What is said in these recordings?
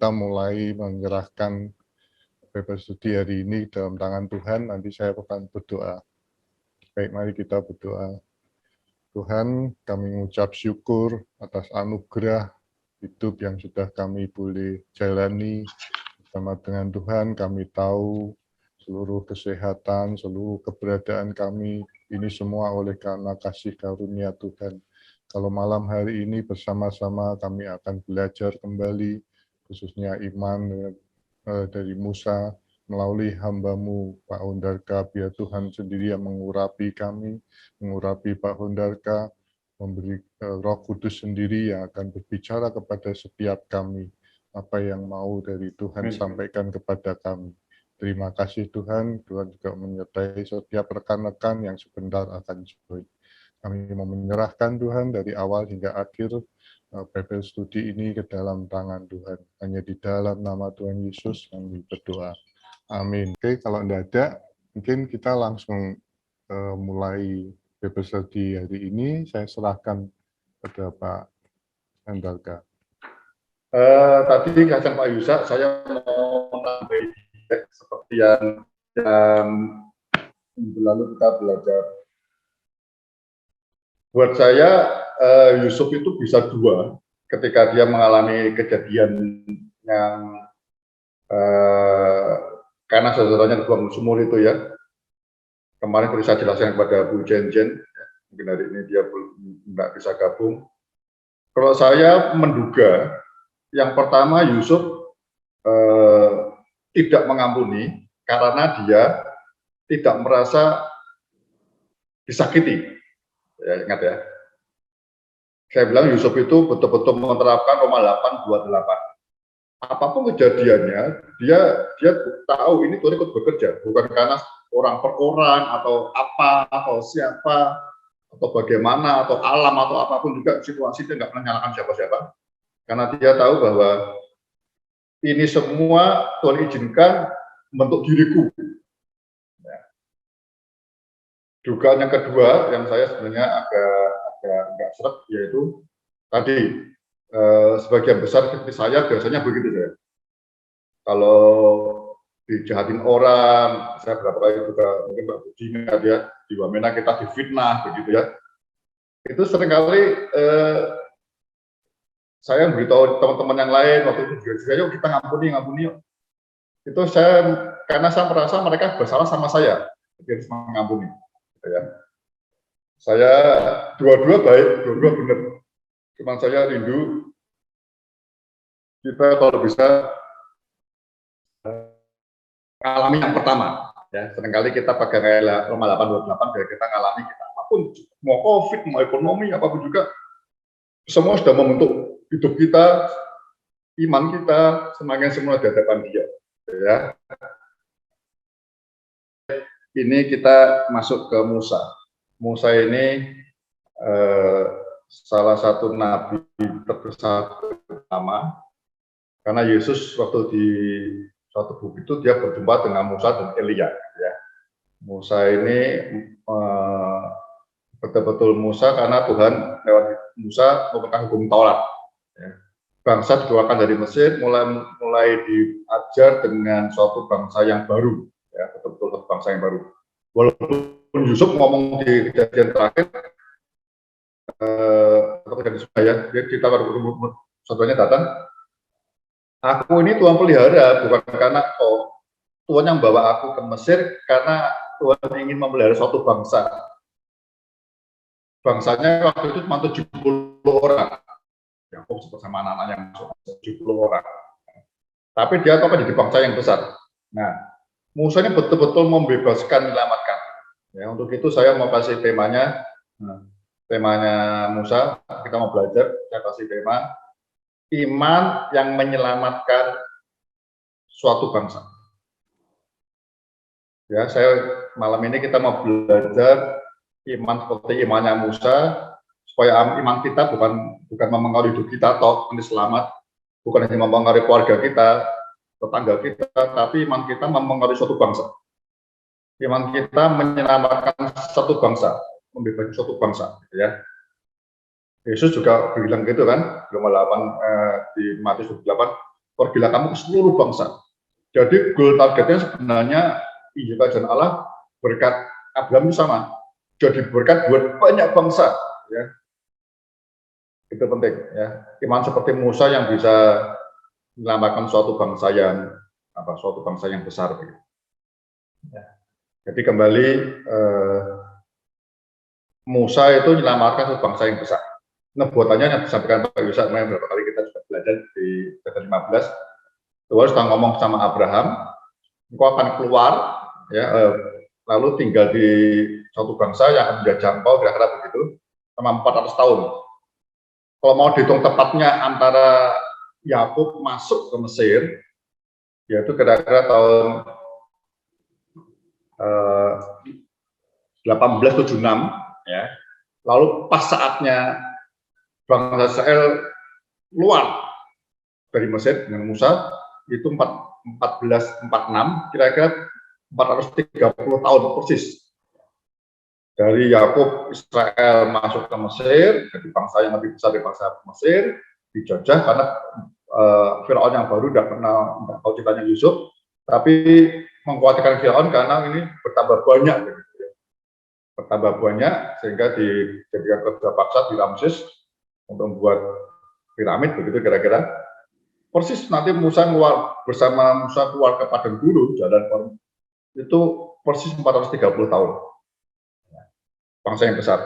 kita mulai menyerahkan Bible Study hari ini dalam tangan Tuhan. Nanti saya akan berdoa. Baik, mari kita berdoa. Tuhan, kami mengucap syukur atas anugerah hidup yang sudah kami boleh jalani bersama dengan Tuhan. Kami tahu seluruh kesehatan, seluruh keberadaan kami, ini semua oleh karena kasih karunia Tuhan. Kalau malam hari ini bersama-sama kami akan belajar kembali, khususnya iman dari Musa, melalui hamba-Mu, Pak Hondarka, biar Tuhan sendiri yang mengurapi kami, mengurapi Pak Hondarka, memberi Roh Kudus sendiri yang akan berbicara kepada setiap kami, apa yang mau dari Tuhan sampaikan kepada kami. Terima kasih Tuhan, Tuhan juga menyertai setiap rekan-rekan yang sebentar akan join. Kami mau menyerahkan Tuhan dari awal hingga akhir Bible Study ini ke dalam tangan Tuhan. Hanya di dalam nama Tuhan Yesus kami berdoa. Amin. Oke, kalau tidak ada, mungkin kita langsung mulai Bible Study hari ini. Saya serahkan kepada Pak Hondarka. Tadi kata Pak Yusa, saya mau menambahi seperti yang lalu kita belajar. Buat saya, Yusuf itu bisa dua ketika dia mengalami kejadian yang karena saudaranya dibuang sumur itu ya. Kemarin perlu saya jelaskan kepada Bu Jen, mungkin hari ini dia nggak bisa gabung. Kalau saya menduga, yang pertama Yusuf tidak mengampuni karena dia tidak merasa disakiti. Ya, ingat ya. Saya bilang Yusuf itu betul-betul menerapkan Roma 8:28. Apapun kejadiannya, dia tahu ini Tuhan ikut bekerja, bukan karena orang per orang atau apa atau siapa atau bagaimana atau alam atau apapun juga situasi, dia nggak pernah nyalakan siapa-siapa, karena dia tahu bahwa ini semua Tuhan izinkan membentuk diriku. Dugaan yang kedua yang saya sebenarnya agak nggak seret, yaitu tadi sebagian besar seperti saya biasanya begitu ya. Kalau dijahatin orang, saya berapa kali juga mungkin Mbak Budi ya, di Wamena kita difitnah begitu ya. Itu seringkali saya memberitahu teman-teman yang lain waktu itu juga, yuk kita ngampuni yuk. Itu saya karena saya merasa mereka bersalah sama saya, jadi harus mengampuni. Ya. Saya dua-dua baik, dua-dua benar. Cuman saya rindu kita kalau bisa alami yang pertama. Ya, seringkali kita pakai Roma 8:28 biar kita ngalami kita apapun, mau COVID, mau ekonomi, apapun juga, semua sudah membentuk hidup kita, iman kita, semakin semua di hadapan Dia. Ya. Ini kita masuk ke Musa. Musa ini salah satu nabi terbesar pertama, karena Yesus waktu di suatu bukit itu dia berjumpa dengan Musa dan Elia. Ya. Musa ini betul-betul Musa karena Tuhan lewat Musa memberikan hukum Taurat. Ya. Bangsa dikeluarkan dari Mesir, mulai diajar dengan suatu bangsa yang baru. Ya, betul-betul bangsa yang baru. Walaupun Yusuf ngomong di kejadian terakhir, ya, dia cerita baru saudaranya datang, aku ini Tuhan pelihara, bukan karena Tuhan yang bawa aku ke Mesir, karena Tuhan ingin memelihara suatu bangsa. Bangsanya waktu itu cuma 70 orang. Yang bersama anak-anak yang masuk 70 orang. Tapi dia itu akan jadi bangsa yang besar. Nah, Musa ini betul-betul membebaskan, menyelamatkan. Ya, untuk itu saya mau kasih temanya Musa, kita mau belajar, saya kasih tema, iman yang menyelamatkan suatu bangsa. Ya, malam ini kita mau belajar iman seperti imannya Musa, supaya iman kita bukan mempengaruhi hidup kita, toh ini selamat, bukan hanya mempengaruhi keluarga kita, tetangga kita, tapi iman kita mempengaruhi suatu bangsa. Iman kita menyelamatkan satu bangsa, membebaskan suatu bangsa, ya. Yesus juga bilang gitu kan, Roma 8 di Matius 28, pergilah kamu ke seluruh bangsa. Jadi goal targetnya sebenarnya Injil Kerajaan Allah berkat Abraham itu sama. Jadi berkat buat banyak bangsa, ya. Itu penting, ya. Iman seperti Musa yang bisa menyelamatkan suatu bangsa yang besar. Ya. Jadi kembali Musa itu menyelamatkan suatu bangsa yang besar. Nubuatannya yang disampaikan Pak Yusak beberapa kali kita sudah belajar di chapter 15. Tuhan sedang ngomong sama Abraham, engkau akan keluar, ya, lalu tinggal di suatu bangsa yang akan menjajah engkau, kira-kira begitu, selama 400 tahun. Kalau mau dihitung tepatnya antara Yakub masuk ke Mesir, yaitu kira-kira tahun 1876, ya. Lalu pas saatnya bangsa Israel keluar dari Mesir dengan Musa, itu 1446, kira-kira 430 tahun persis. Dari Yakub Israel masuk ke Mesir, jadi bangsa yang lebih besar dari bangsa Mesir, dijajah karena Firaun yang baru tidak tahu ceritanya Yusuf, tapi mengkhawatirkan Firaun karena ini bertambah banyak, gitu ya. Bertambah banyak sehingga dijadikan kerja paksa di Ramses untuk membuat piramid, begitu kira-kira. Persis nanti Musa keluar ke padang gurun, jalan itu persis 430 tahun. Bangsa yang besar.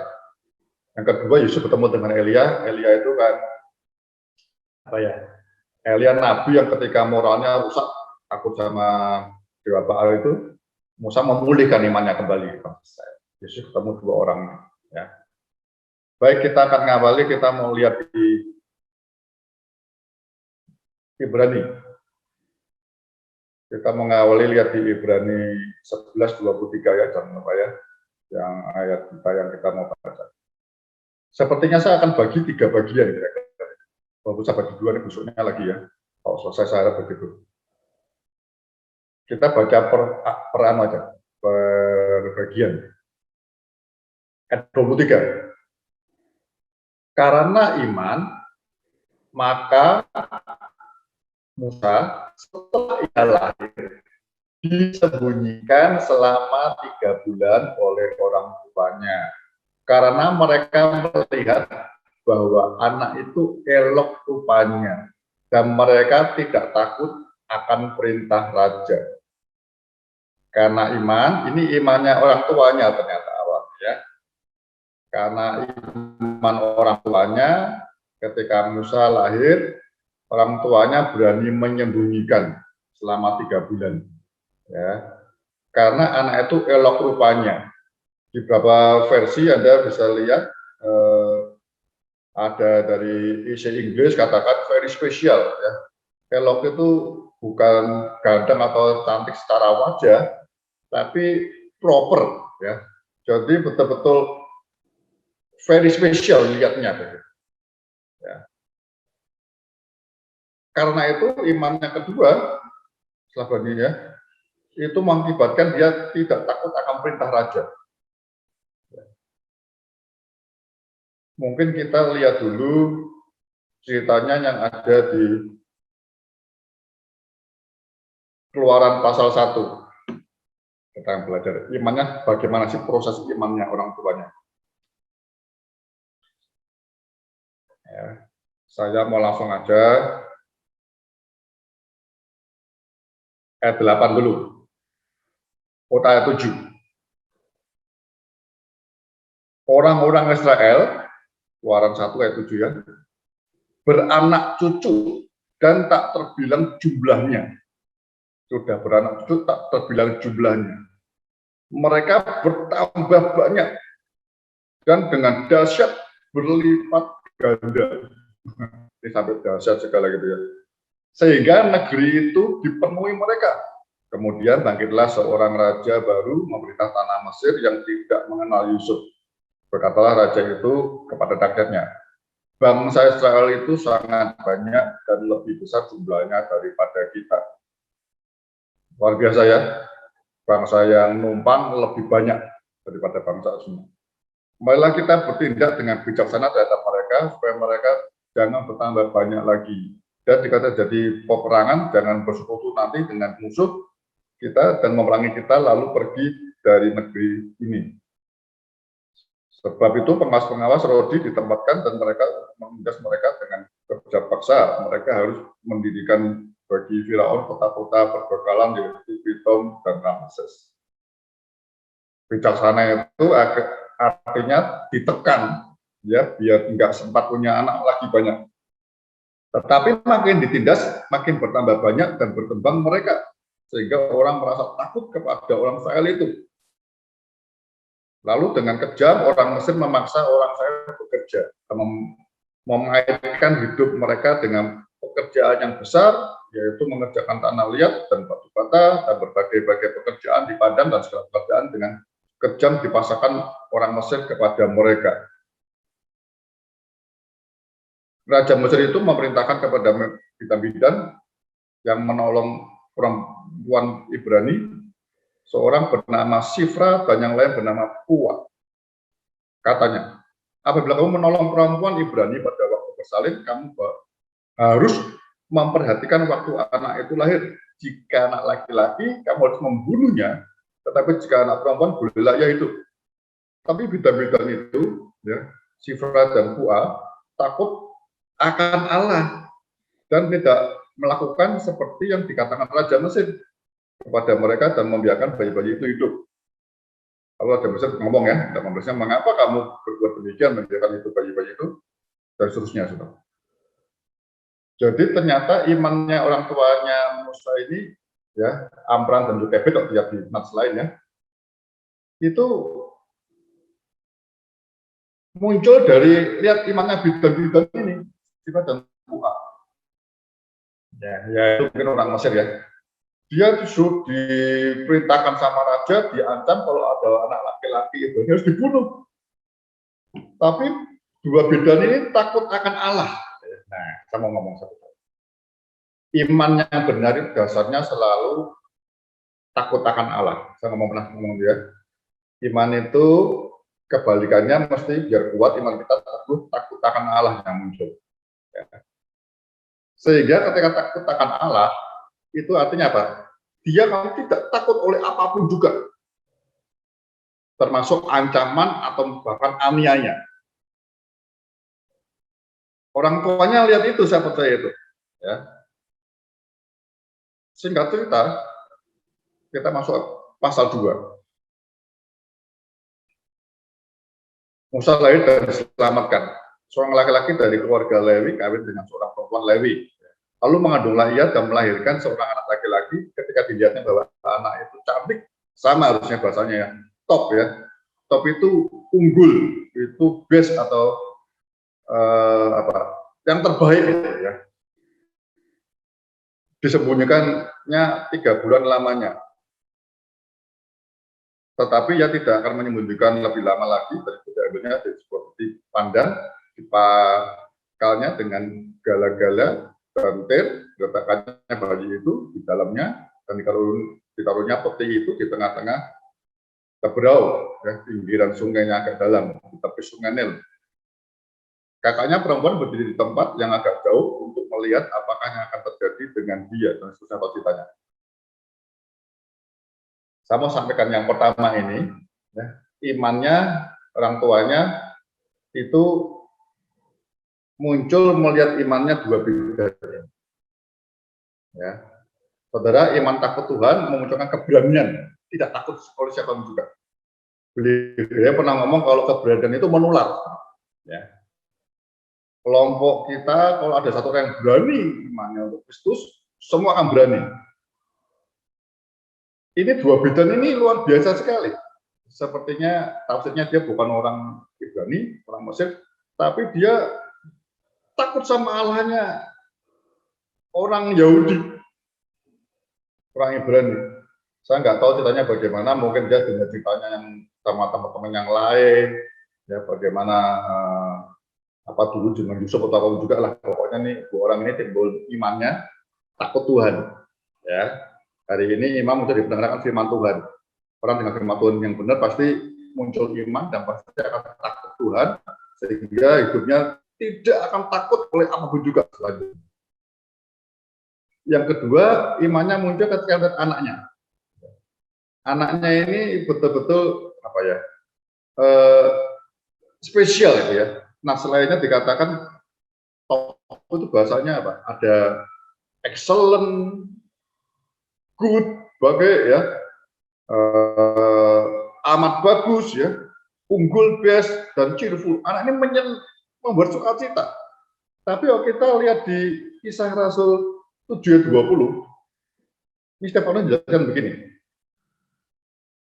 Yang kedua, Yusuf ketemu dengan Elia. Elia itu kan Elia nabi yang ketika moralnya rusak, takut sama Dewa Baal itu, Musa memulihkan imannya kembali. Yusuf ketemu dua orang, ya. Baik, kita akan ngawali, kita mau lihat di Ibrani. Kita mengawali lihat di Ibrani 11:23 ya, jangan lupa ya, yang ayat kita mau baca. Sepertinya saya akan bagi 3 bagian kira-kira. Walaupun saya bagi 2 nih besoknya lagi ya. Kalau selesai saya begitu. Kita baca per bagian. Ayat 23. Karena iman, maka Musa setelah ia lahir disembunyikan selama 3 bulan oleh orang tuanya, karena mereka melihat bahwa anak itu elok rupanya dan mereka tidak takut akan perintah raja. Karena iman, ini imannya orang tuanya ternyata awalnya, ya. Karena iman orang tuanya, ketika Musa lahir, orang tuanya berani menyembunyikan selama 3 bulan, ya, karena anak itu elok rupanya. Di beberapa versi Anda bisa lihat ada dari isi Inggris katakan very special, ya. Elok itu bukan ganteng atau cantik secara wajah, tapi proper, ya. Jadi betul-betul very special lihatnya, ya. Karena itu imannya kedua, selanjutnya, itu mengakibatkan dia tidak takut akan perintah raja. Mungkin kita lihat dulu ceritanya yang ada di Keluaran pasal 1. Kita akan belajar imannya, bagaimana sih proses imannya orang tuanya. Ya, saya mau langsung aja. Ayat 8 dulu. Ayat 7. Orang-orang Israel, Keluaran 1 ayat 7 ya, beranak cucu dan tak terbilang jumlahnya. Sudah beranak cucu tak terbilang jumlahnya. Mereka bertambah banyak dan dengan dahsyat berlipat ganda. Ini sampai dahsyat segala gitu ya. Sehingga negeri itu dipenuhi mereka. Kemudian bangkitlah seorang raja baru memerintah tanah Mesir yang tidak mengenal Yusuf. Berkatalah raja itu kepada rakyatnya, bangsa Israel itu sangat banyak dan lebih besar jumlahnya daripada kita. Luar biasa ya, bangsa yang numpang lebih banyak daripada bangsa semua. Marilah kita bertindak dengan bijaksana terhadap mereka, supaya mereka jangan bertambah banyak lagi. Dan jika terjadi peperangan, jangan bersekutu nanti dengan musuh kita dan memerangi kita lalu pergi dari negeri ini. Sebab itu pengawas-pengawas Rodi ditempatkan dan mereka menindas mereka dengan kerja paksa. Mereka harus mendirikan bagi Firaun kota-kota perbekalan yaitu Pitom dan Ramses. Bijaksana itu artinya ditekan, ya, biar nggak sempat punya anak lagi banyak. Tetapi makin ditindas, makin bertambah banyak dan berkembang mereka, sehingga orang merasa takut kepada orang Israel itu. Lalu dengan kejam orang Mesir memaksa orang Israel bekerja, mengaitkan hidup mereka dengan pekerjaan yang besar, yaitu mengerjakan tanah liat dan batu bata dan berbagai-bagai pekerjaan di padang dan segala pekerjaan dengan kejam dipaksakan orang Mesir kepada mereka. Raja Mesir itu memerintahkan kepada bidan-bidan yang menolong perempuan Ibrani, seorang bernama Sifra dan yang lain bernama Pua. Katanya, apabila kamu menolong perempuan Ibrani pada waktu bersalin, kamu harus memperhatikan waktu anak itu lahir. Jika anak laki-laki, kamu harus membunuhnya, tetapi jika anak perempuan, bolehlah ya itu. Tapi bidan-bidan itu, ya, Sifra dan Pua, takut akan Allah dan tidak melakukan seperti yang dikatakan Raja Mesir kepada mereka dan membiarkan bayi-bayi itu hidup. Kalau Raja Mesir ngomong ya, mengapa kamu berbuat demikian, membiarkan itu bayi-bayi itu, dan seterusnya. Sudah. Jadi ternyata imannya orang tuanya Musa ini, ya, Amran dan Yokebed, waktu lihat di nats lainnya, itu muncul dari lihat imannya bidan-bidan ini, Sifra dan Pua. Ya, itu mungkin orang Mesir ya. Dia justru diperintahkan sama raja, diancam kalau ada anak laki-laki itu harus dibunuh. Tapi dua bidan ini takut akan Allah. Nah, saya mau ngomong satu. Iman yang benar itu dasarnya selalu takut akan Allah. Saya pernah ngomong dia. Iman itu kebalikannya mesti biar kuat iman kita takut akan Allah yang muncul. Ya. Sehingga ketika takut akan Allah, itu artinya apa? Dia kalau tidak takut oleh apapun juga, termasuk ancaman atau bahkan aniaya. Orang tuanya lihat itu, saya percaya itu. Ya. Singkat cerita, kita masuk pasal 2. Musa lahir dan diselamatkan. Seorang laki-laki dari keluarga Lewi kawin dengan seorang perempuan Lewi. Lalu mengandunglah ia dan melahirkan seorang anak laki-laki. Ketika dilihatnya bahwa anak itu cantik, sama harusnya bahasanya ya, top ya. Top itu unggul, itu best atau yang terbaik ya. Disembunyikannya 3 bulan lamanya. Tetapi ia tidak akan menyembunyikan lebih lama lagi, dan diambilnya seperti pandan, dipakalnya dengan gala-gala bantir, diletakkannya bayi itu di dalamnya, dan ditaruhnya peti itu di tengah-tengah Tebrau, ya, pinggiran sungainya agak dalam, di tepi sungai Nil. Kakaknya perempuan berdiri di tempat yang agak jauh untuk melihat apakah yang akan terjadi dengan dia, dan seterusnya ceritanya. Saya mau sampaikan yang pertama ini, ya, imannya orang tuanya itu muncul melihat imannya dua bidadari. Ya, saudara, iman takut Tuhan memunculkan keberanian, tidak takut oleh siapapun juga. Beliau pernah ngomong kalau keberanian itu menular. Ya. Kelompok kita kalau ada satu orang yang berani imannya untuk Kristus, semua akan berani. Ini dua bidan ini luar biasa sekali. Sepertinya tafsirnya dia bukan orang Ibrani, orang Mesir, tapi dia takut sama Allahnya orang Yahudi, orang Ibrani. Saya nggak tahu ceritanya bagaimana, mungkin dia dengar ceritanya yang sama teman-teman yang lain, ya bagaimana dulu dengan Yusuf atau apa juga lah. Pokoknya nih dua orang ini timbul imannya takut Tuhan, ya. Hari ini imam sudah diperdengarkan firman Tuhan. Orang dengan firman Tuhan yang benar pasti muncul iman dan pasti akan takut Tuhan, sehingga hidupnya tidak akan takut oleh apapun juga selanjutnya. Yang kedua, imannya muncul ketika lihat anaknya. Anaknya ini betul-betul apa ya, spesial gitu ya. Nah, selainnya dikatakan top itu bahasanya apa? Ada excellent, good, bagai ya, amat bagus ya, unggul, best, dan cheerful. Anak ini membuat sukacita. Tapi kalau kita lihat di Kisah Rasul 7:20, ini Stefanus jelaskan begini,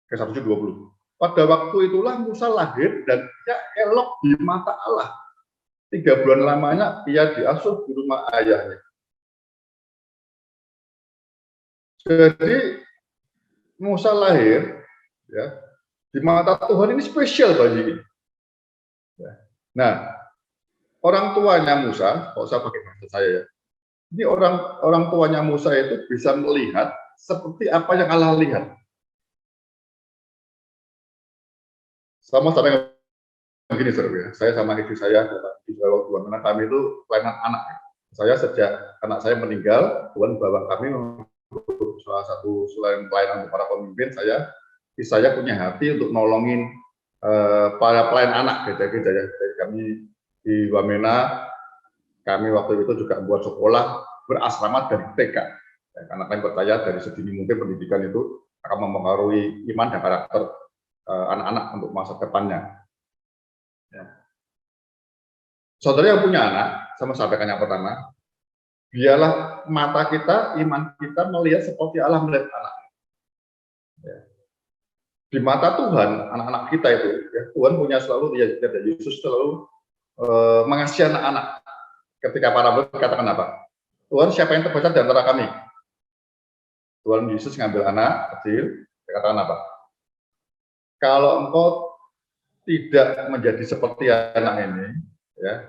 Kisah 7:20. Pada waktu itulah Musa lahir dan ia elok di mata Allah. 3 bulan lamanya ia diasuh di rumah ayahnya. Jadi Musa lahir ya di mata Tuhan ini spesial bagi ini. Nah, orang tuanya Musa, kalau saya pakai bahasa saya ya, ini orang tuanya Musa itu bisa melihat seperti apa yang Allah lihat. Sama dengan begini, saudara. Saya sama istri saya di Jawa Tuhan, karena kami itu pelayanan anak. Saya sejak anak saya meninggal, Tuhan bawa kami untuk salah satu selain pelayanan para pemimpin, saya punya hati untuk nolongin para pelayan anak gereja-gereja ya. Jadi kami di Wamena, kami waktu itu juga membuat sekolah berasrama dari TK. Ya, karena kami percaya dari sedini mungkin pendidikan itu akan mempengaruhi iman dan karakter anak-anak untuk masa depannya. Ya. Saudara yang punya anak, sama sampaikan yang pertama, biarlah mata kita, iman kita melihat seperti Allah melihat anak. Ya. Di mata Tuhan, anak-anak kita itu, ya, Tuhan punya selalu, ya, Yesus selalu mengasihi anak-anak. Ketika para murid katakan apa? Tuhan, siapa yang terbesar di antara kami? Tuhan Yesus ngambil anak kecil, katakan apa? Kalau engkau tidak menjadi seperti anak ini, ya,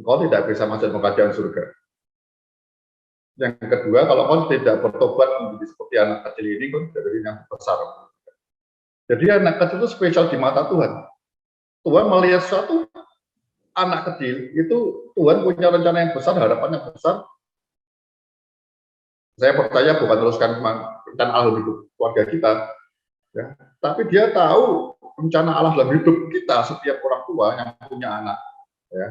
engkau tidak bisa masuk ke kerajaan surga. Yang kedua, kalau engkau tidak bertobat menjadi seperti anak kecil ini, engkau tidak jadi yang besar. Jadi anak kecil itu spesial di mata Tuhan. Tuhan melihat suatu anak kecil, itu Tuhan punya rencana yang besar, harapannya besar. Saya percaya bukan teruskan rencana Allah hidup keluarga kita, ya, tapi dia tahu rencana Allah dalam hidup kita, setiap orang tua yang punya anak, ya,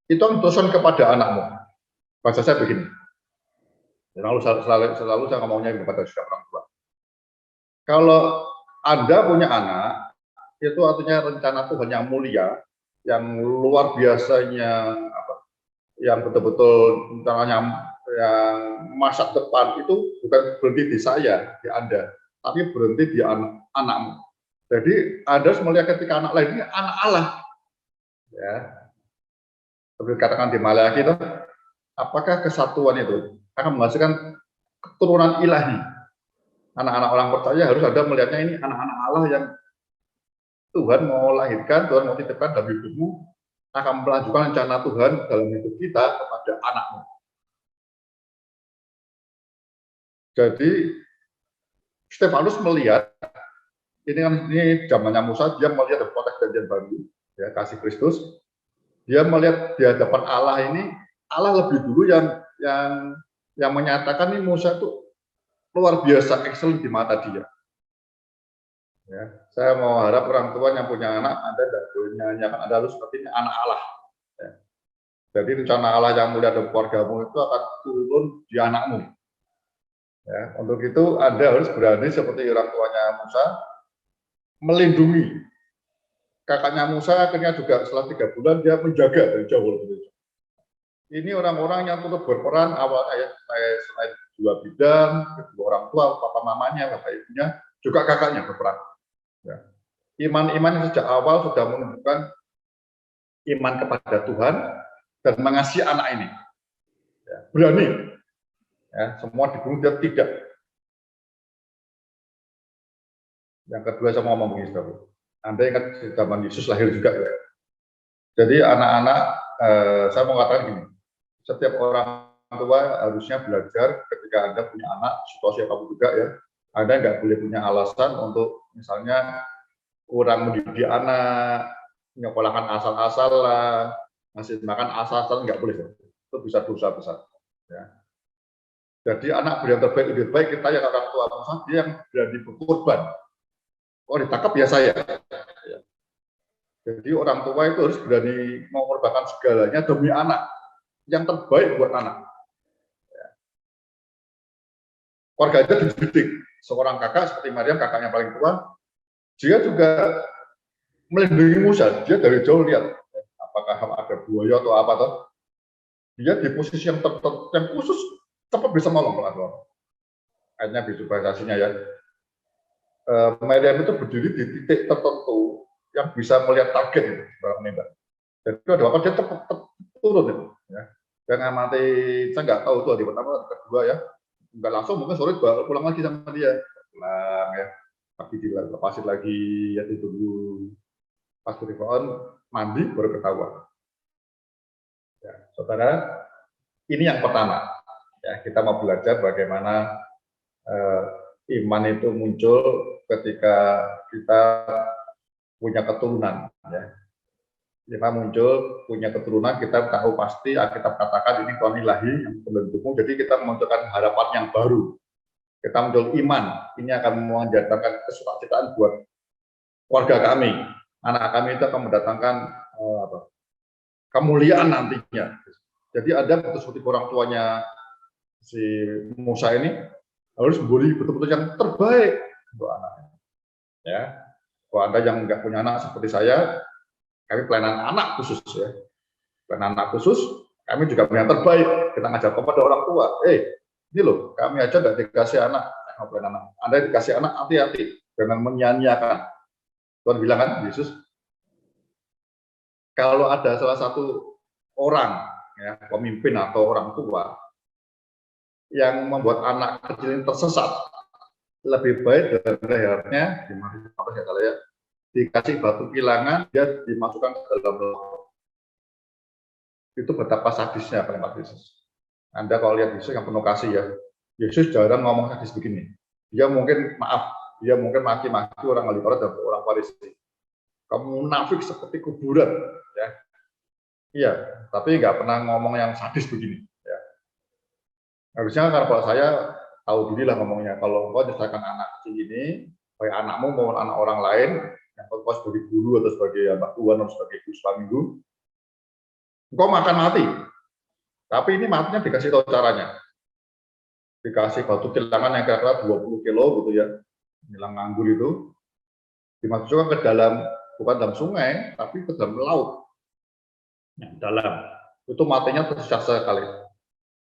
itu teruskan kepada anakmu. Bahasa saya begini, selalu saya ngomongnya kepada setiap orang tua. Kalau Anda punya anak, itu artinya rencana Tuhan yang mulia, yang luar biasanya, yang betul-betul rencananya yang masa depan itu bukan berhenti di saya, di Anda, tapi berhenti di anakmu. Jadi Anda harus melihat ketika anak lain ini anak Allah. Ya. Seperti katakan di Maleakhi itu, apakah kesatuan itu akan menghasilkan keturunan ilahi? Anak-anak orang percaya harus ada melihatnya ini anak-anak Allah yang Tuhan mau lahirkan, Tuhan mau titipkan dalam hidupmu, akan melanjutkan rencana Tuhan dalam hidup kita kepada anakmu. Jadi Stefanus melihat ini zamannya Musa, dia melihat konteks perjanjian baru, ya, kasih Kristus. Dia melihat di hadapan Allah ini, Allah lebih dulu yang menyatakan ini Musa itu luar biasa, excellent di mata dia. Ya, saya mau harap orang tua yang punya anak, Anda tidak boleh nyanyikan Anda harus seperti ini anak Allah. Ya. Jadi rencana Allah yang mulia dalam keluargamu itu akan turun di anakmu. Ya, untuk itu Anda harus berani seperti orang tuanya Musa, melindungi. Kakaknya Musa akhirnya juga setelah 3 bulan dia menjaga dari jauh. Ini orang-orang yang turut berperan awalnya ya, selain 2 bidang, kedua orang tua, papa mamanya, bapak ibunya, juga kakaknya berperan. Ya. Iman-iman yang sejak awal sudah menunjukkan iman kepada Tuhan dan mengasihi anak ini. Ya, berani. Ya, semua dibunuh dia tidak. Yang kedua saya mau ngomong begini, saudara. Anda ingat zaman Yesus lahir juga ya. Jadi anak-anak, saya mau katakan gini, setiap orang tua harusnya belajar ketika Anda punya anak, situasi apapun juga ya, Anda nggak boleh punya alasan untuk misalnya kurang mendidik anak, menyekolahkan asal-asalan, ngasih makan asal-asalan, nggak boleh. Itu bisa dosa besar. Ya. Jadi anak yang terbaik lebih baik kita yang orang tua Musa, dia yang berani berkorban. Oh ditangkap ya saya. Jadi orang tua itu harus berani mengorbankan segalanya demi anak yang terbaik buat anak. Keluarga itu dididik. Seorang kakak seperti Maryam, kakaknya paling tua, dia juga melindungi Musa. Dia dari jauh lihat apakah ada buaya atau apa toh. Dia di posisi yang khusus cepat bisa nolong kalau ada orang. Akhirnya visualisasinya ya. Maryam itu berdiri di titik tertentu yang bisa melihat target itu, menembak. Jadi ada apa dia cepat turun itu. Ya. Dia ngamati, saya nggak tahu tuh di pertama, kedua ya. Nggak langsung, mungkin sore pulang lagi sama dia. Pulang ya. Tapi dilepasin lagi, ya ditunggu. Pas rebound, mandi baru ketahuan. Ya, saudara, ini yang pertama. Ya, kita mau belajar bagaimana iman itu muncul ketika kita punya keturunan. Ya. Kita muncul punya keturunan, kita tahu pasti, kita katakan ini Tuhan ilahi yang membentukmu, jadi kita memunculkan harapan yang baru. Kita muncul iman, ini akan menjadikan kesukacitaaan buat keluarga kami. Anak kami itu akan mendatangkan kemuliaan nantinya. Jadi ada betul-betul orang tuanya si Musa ini harus memberi betul-betul yang terbaik untuk anaknya. Ya, kalau Anda yang nggak punya anak seperti saya, kami pelayanan anak khusus ya. Pelayanan anak khusus, kami juga punya yang terbaik. Kita ngajak kepada orang tua, ini loh, kami aja nggak dikasih anak, anak. Anda dikasih anak, hati-hati, jangan menyanyiakan. Tuhan bilang kan, Yesus, kalau ada salah satu orang, ya, pemimpin atau orang tua, yang membuat anak kecil ini tersesat, lebih baik dari lehernya, dikasih batu kilangan, dia dimasukkan ke dalam laut. Itu betapa sadisnya kalimat Yesus. Anda kalau lihat Yesus yang penuh kasih ya, Yesus jarang ngomong sadis begini. Dia mungkin dia mungkin maki-maki orang ahli Taurat dan orang Farisi. Kamu munafik seperti kuburan, ya. Iya, tapi nggak pernah ngomong yang sadis begini. Ya. Harusnya kalau saya tahu diri lah ngomongnya. Kalau engkau nyesatkan anak kecil ini, baik anakmu maupun anak orang lain, yang engkau sebagai guru atau sebagai anak Tuhan atau sebagai guru sekolah minggu, engkau makan mati. Tapi ini matinya dikasih tahu caranya. Dikasih batu kilangan yang kira-kira 20 kilo gitu ya, hilang nganggur itu, dimasukkan ke dalam, bukan dalam sungai, tapi ke dalam laut. Yang dalam. Itu matinya tersesat sekali.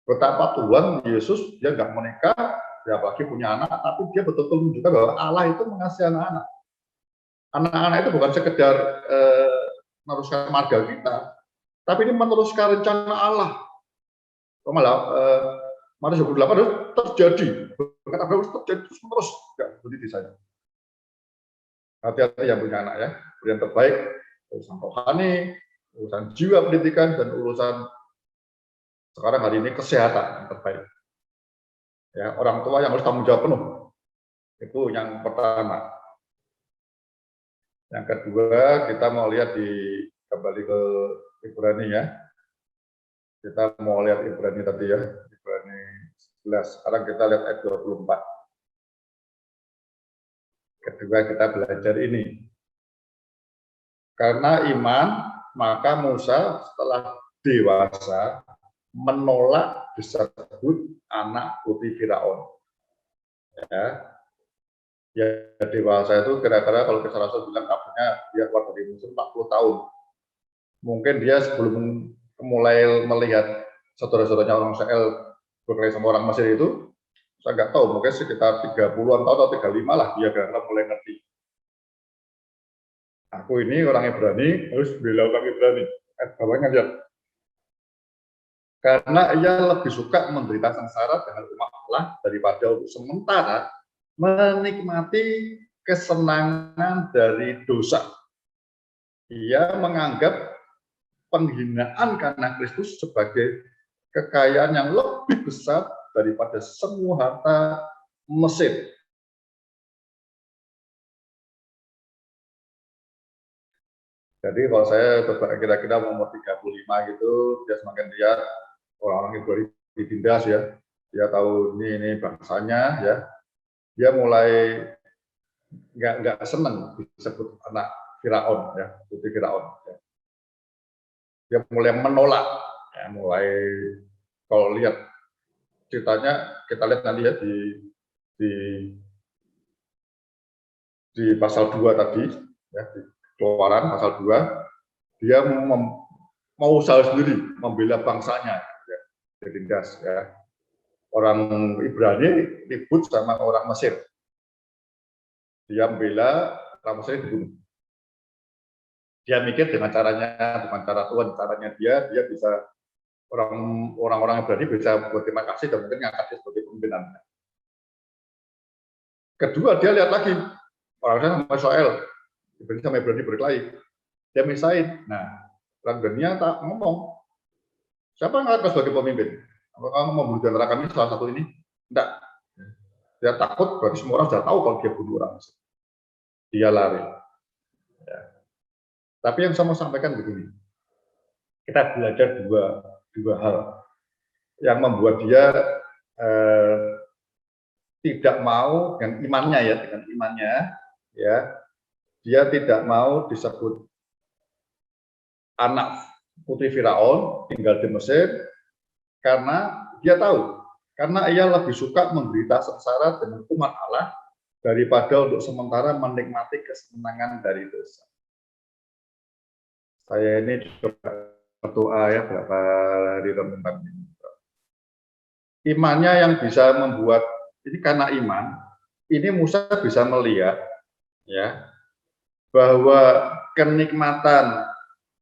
Betapa Tuhan Yesus, dia nggak menikah, dia apalagi punya anak, tapi dia betul-betul menunjukkan bahwa Allah itu mengasihi anak-anak. Anak-anak itu bukan sekedar meneruskan marga kita, tapi ini meneruskan rencana Allah. Malah Matius 28 harus terjadi, berkata harus terjadi terus nggak berhenti di sana. Hati-hati yang punya anak ya, yang terbaik urusan rohani, urusan jiwa pendidikan, dan urusan sekarang hari ini kesehatan yang terbaik. Ya, orang tua yang harus tanggung jawab penuh. Itu yang pertama. Yang kedua, kita mau lihat kembali ke Ibrani ya. Kita mau lihat Ibrani tadi ya, Ibrani 11. Sekarang kita lihat ayat 24. Kedua, kita belajar ini. Karena iman, maka Musa setelah dewasa menolak disebut anak putri Firaun. Ya, dewasa itu kira-kira kalau kita Rasul bilang kabarnya dia keluar dari Mesir 40 tahun. Mungkin dia sebelum mulai melihat saudara-saudaranya orang Israel berkelahi sama orang Mesir itu, saya nggak tahu, mungkin sekitar 30-an tahun atau 35 lah dia kira-kira mulai ngerti. Aku ini orang Ibrani, harus bela orang Ibrani. Bawahnya lihat. Karena ia lebih suka menderita sengsara dengan umat Allah daripada untuk sementara menikmati kesenangan dari dosa. Ia menganggap penghinaan karena Kristus sebagai kekayaan yang lebih besar daripada semua harta Mesir. Jadi kalau saya kira-kira umur 35 gitu, dia semakin lihat orang-orang Ibrani ditindas ya. dia tahu ini bangsanya, ya, dia mulai nggak seneng disebut anak Firaun, ya, putri Firaun. Ya. Dia mulai menolak, ya, mulai kalau lihat ceritanya kita lihat nanti ya di di pasal 2 tadi, ya, di Keluaran pasal 2, dia mau usaha sendiri membela bangsanya, ya, ditindas, ya. Orang Ibrani ribut sama orang Mesir, dia membela orang Mesir dibunuh. Dia mikir dengan caranya, dengan cara Tuhan, caranya dia bisa orang-orang Ibrani bisa berterima kasih dan mungkin ngangkat dia sebagai pimpinan. Kedua, dia lihat lagi orang sama Israel, Ibrani sama Ibrani berkelahi, dia misahin. Nah, orang Ibrani tak ngomong, siapa yang ngangkat sebagai pemimpin? Apakah kamu mau bunuh di antara kami salah satu ini? Enggak. Dia takut, berarti semua orang sudah tahu kalau dia bunuh orang. Dia lari. Ya. Tapi yang saya mau sampaikan begini, kita belajar dua hal yang membuat dia tidak mau dengan imannya, ya, dia tidak mau disebut anak putri Firaun tinggal di Mesir karena dia tahu, karena ia lebih suka menderita sengsara dengan umat Allah daripada untuk sementara menikmati kesenangan dari dosa. Saya ini coba berdoa ya berapa hari renungan ini. Imannya yang bisa membuat ini, karena iman ini Musa bisa melihat, ya, bahwa kenikmatan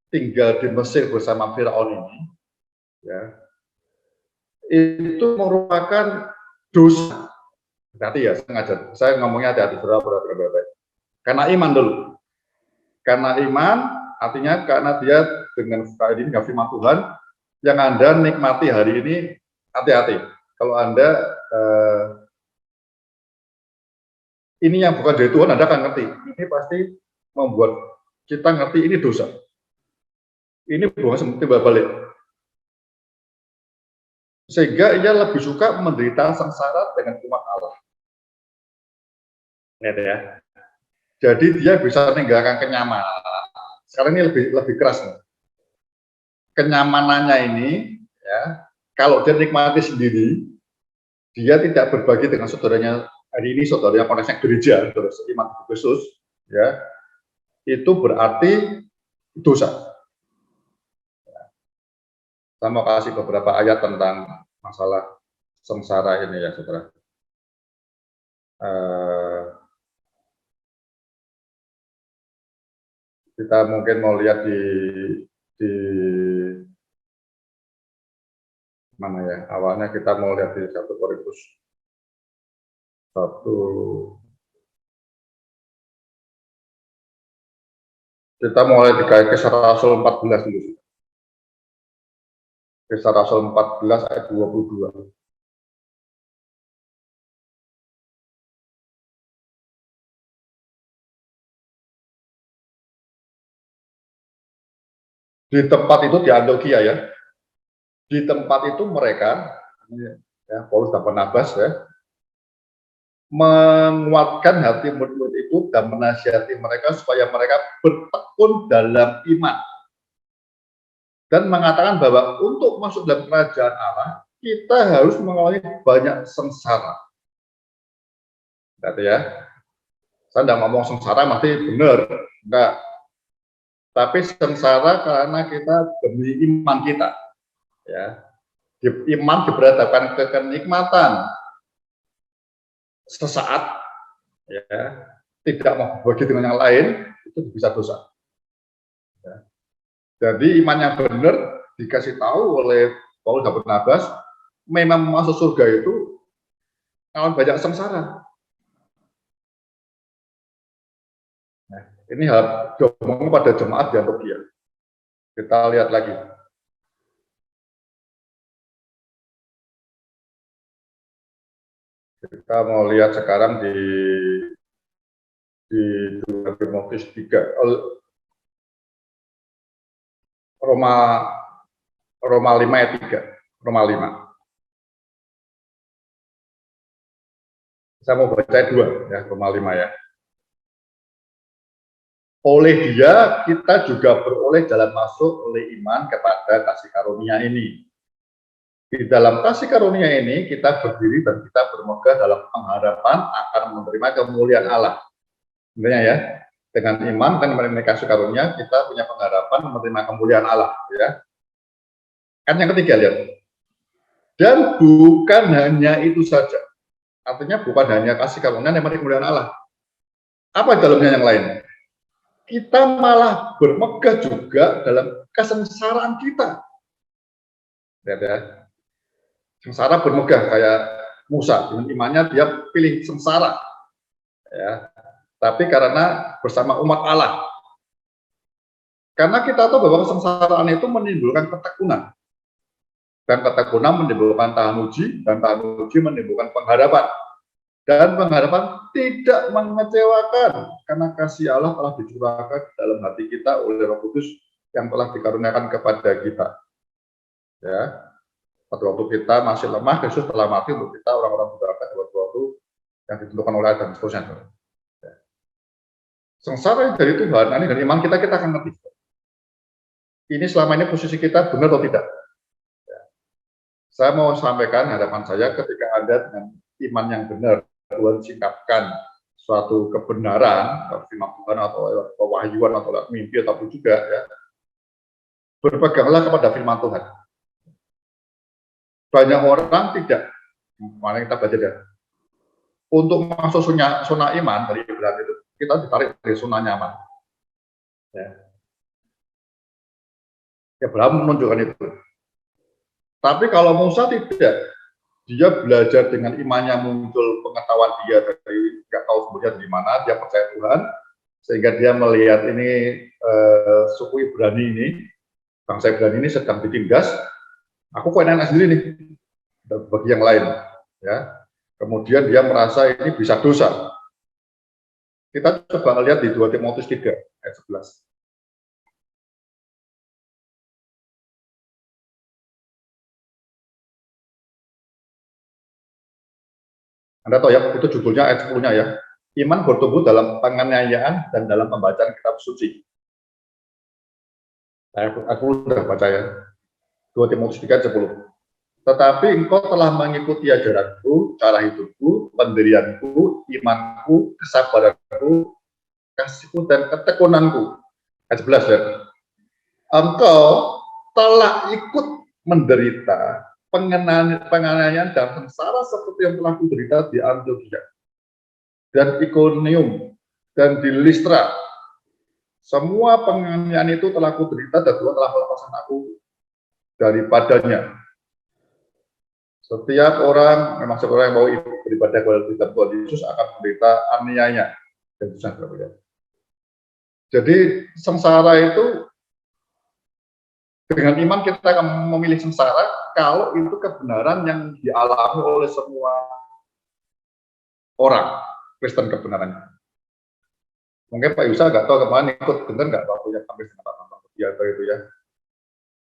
tinggal di Mesir bersama Firaun ini, ya, itu merupakan dosa. Hati ya, saya ngomongnya hati-hati, berapa. Karena iman dulu. Karena iman artinya karena dia dengan ini nggak firman Tuhan yang Anda nikmati hari ini, hati-hati. Kalau Anda ini yang bukan dari Tuhan, Anda akan ngerti. Ini pasti membuat kita ngerti ini dosa. Ini bukan timbal balik. Sehingga ia lebih suka menderita sengsara dengan umat Allah. Lihat ya. Jadi dia bisa meninggalkan kenyamanan. Sekarang ini lebih keras nih. Kenyamanannya ini, ya, kalau dia nikmati sendiri, dia tidak berbagi dengan saudaranya. Hari ini saudaranya konteksnya gereja, saudara seiman Kristus, ya, itu berarti dosa. Saya mau kasih beberapa ayat tentang masalah sengsara ini ya, saudara. Kita mungkin mau lihat di mana ya? Awalnya kita mau lihat di 1 Korintus 1. Kita mulai di Kisah Rasul 14 dulu. Kisah Rasul 14 ayat 22. Di tempat itu di Antioquia ya. Di tempat itu mereka, ya, Paulus dan Barnabas ya, menguatkan hati murid-murid itu dan menasihati mereka supaya mereka bertekun dalam iman. Dan mengatakan bahwa untuk masuk dalam kerajaan Allah, kita harus mengalami banyak sengsara. Berarti ya, saya tidak ngomong sengsara mati benar, enggak. Tapi sengsara karena kita demi iman kita. Ya, iman diberhadapkan ke kenikmatan sesaat, ya, tidak mau berbagi dengan yang lain, itu bisa dosa. Ya. Jadi iman yang benar dikasih tahu oleh Paulus dan Barnabas, memang masuk surga itu kalau banyak sengsara. Nah, ini hal diomong pada jemaat di Antioquia. Kita lihat lagi. Kita mau lihat sekarang di 2 Timotius 3. Roma 5 ayat 3. Roma 5. Saya mau baca 2 ya, Roma 5 ya. Oleh dia kita juga beroleh jalan masuk oleh iman kepada kasih karunia ini. Di dalam kasih karunia ini kita berdiri dan kita bermegah dalam pengharapan akan menerima kemuliaan Allah. Intinya ya, dengan iman dan menerima kasih karunia kita punya pengharapan menerima kemuliaan Allah. Ya. Kan yang ketiga lihat. Dan bukan hanya itu saja. Artinya bukan hanya kasih karunia dan menerima kemuliaan Allah. Apa dalamnya yang lain? Kita malah bermegah juga dalam kesengsaraan kita. Lihat ya. Sengsara bermegah kayak Musa, dengan imannya dia pilih sengsara. Ya. Tapi karena bersama umat Allah. Karena kita tahu bahwa kesengsaraan itu menimbulkan ketekunan. Dan ketekunan menimbulkan tahan uji, dan tahan uji menimbulkan pengharapan. Dan pengharapan tidak mengecewakan, karena kasih Allah telah dicurahkan dalam hati kita oleh Roh Kudus yang telah dikaruniakan kepada kita. Ya, pada waktu kita masih lemah, Yesus telah mati untuk kita orang-orang durhaka waktu yang ditentukan oleh Adam seterusnya. Ya. Sengsara dari Tuhan, ini dari iman kita akan ngerti. Ini selama ini posisi kita benar atau tidak? Ya. Saya mau sampaikan hadapan saya ketika Anda dengan iman yang benar, Tuhan singkapkan suatu kebenaran, firman Tuhan atau pewahyuan atau mimpi ataupun juga ya, berpeganglah kepada firman Tuhan. Banyak orang tidak, mana kita baca ya, untuk masuk zona iman dari Ibrani itu kita ditarik dari zona nyaman. Ya. Abraham menunjukkan itu. Tapi kalau Musa tidak, dia belajar dengan imannya muncul pengetahuan dia dari nggak tahu sebenarnya dari mana, dia percaya Tuhan sehingga dia melihat ini suku Ibrani ini, bangsa Ibrani ini sedang ditindas, aku kok enak sendiri nih bagi yang lain, ya. Kemudian dia merasa ini bisa dosa. Kita coba lihat di 2 Timotius 3 ayat 11. Anda tahu ya, itu judulnya ayat 10-nya ya. Iman bertumbuh dalam penganiayaan dan dalam pembacaan kitab suci. Aku sudah baca ya. 2 Timotius 3 ayat 10. Tetapi engkau telah mengikuti ajaranku, cara hidupku, pendirianku, imanku, kesabaranku, kasihku, dan ketekunanku. Ayat 11 ya. Engkau telah ikut menderita penganiayaan dan sengsara seperti yang telah kuderita di Antiochia dan Iconium dan di Listra. Semua penganiayaan itu telah kuderita dan Tuhan telah melepaskan aku daripadanya. Setiap orang, memang setiap orang yang mau beribadah kepada Tuhan Yesus akan menderita aniaya. Jadi sengsara itu dengan iman kita akan memilih sengsara kalau itu kebenaran yang dialami oleh semua orang Kristen kebenarannya. Mungkin Pak Yusa nggak tahu kemarin ikut benar nggak waktu yang kamis itu ya,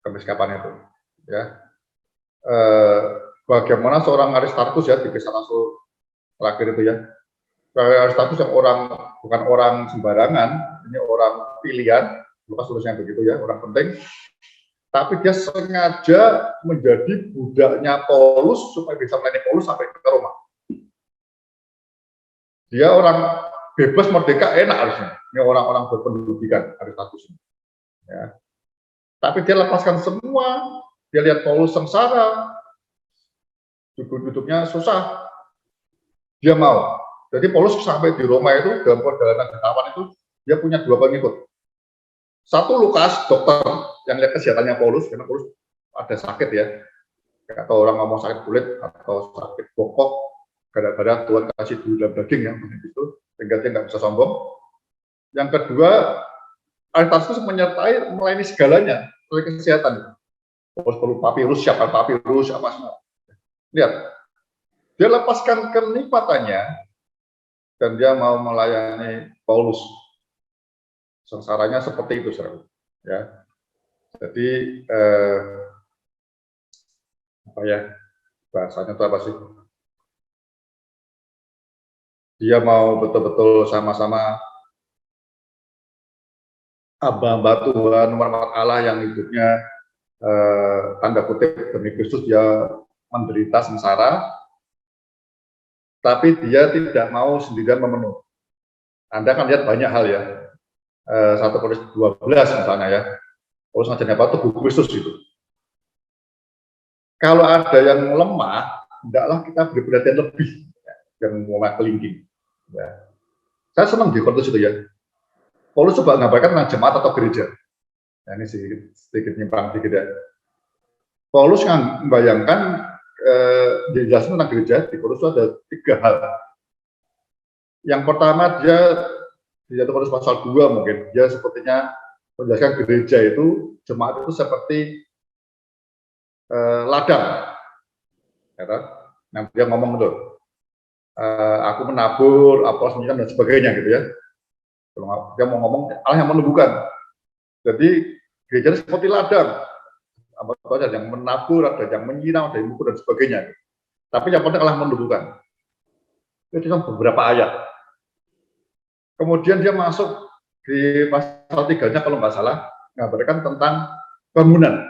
kamis kapan itu ya. Bagaimana seorang Aristarkus ya di kisah Rasul terakhir itu ya. Aristarkus yang bukan orang sembarangan, ini orang pilihan, Lukas tulisnya begitu ya, orang penting. Tapi dia sengaja menjadi budaknya Paulus supaya bisa melayani Paulus sampai ke Roma. Dia orang bebas merdeka enak harusnya. Ini orang-orang berpendidikan Aristarkus ini. Ya. Tapi dia lepaskan semua. Dia lihat Paulus sengsara, duduknya susah, dia mau. Jadi Paulus sampai di Roma itu dalam perjalanan kawan itu dia punya 2 pengikut. Satu Lukas, dokter yang lihat kesehatannya Paulus, karena Paulus ada sakit ya, atau orang ngomong sakit kulit atau sakit bokok, gara-gara Tuhan kasih dalam daging ya, begitu, sehingga dia nggak bisa sombong. Yang kedua, Aristarkus menyertai melayani segalanya oleh kesehatan. Paulus perlu papirus, siapa semua. Lihat, dia lepaskan kenikmatannya dan dia mau melayani Paulus. Sengsaranya seperti itu, saudara. Ya. Jadi apa ya bahasanya itu apa sih? dia mau betul-betul sama-sama hamba Tuhan, umat Allah yang hidupnya tanda kutip demi Kristus, dia menderita sengsara, tapi dia tidak mau sendirian memenuhi. Anda kan lihat banyak hal ya, 1 Korintus 12 misalnya ya, Paulus ngajarnya apa? Tubuh Kristus itu. Kalau ada yang lemah, hendaklah kita beri perhatian lebih, ya, yang mau kelingking. Ya. Saya senang di Korintus itu ya. Paulus coba mengabarkan tentang jemaat atau gereja. Nah, ini sedikit nyimpang sedikit ya. Paulus membayangkan dijelaskan tentang gereja di Korintus ada 3 hal. Yang pertama dia di 1 Korintus pasal 2 mungkin dia sepertinya menjelaskan gereja itu, jemaat itu seperti ladang. Ya, nah, dia ngomong itu, aku menabur, Apolos menyiram dan sebagainya gitu ya. Dia mau ngomong Allah yang menumbuhkan. Jadi gereja itu seperti ladang. Ada yang menabur, ada yang menyiram, ada yang mengukur dan sebagainya. Tapi yang penting Allah menumbuhkan. Itu cuma beberapa ayat. Kemudian dia masuk di pasal 3-nya kalau nggak salah, mengabarkan tentang bangunan.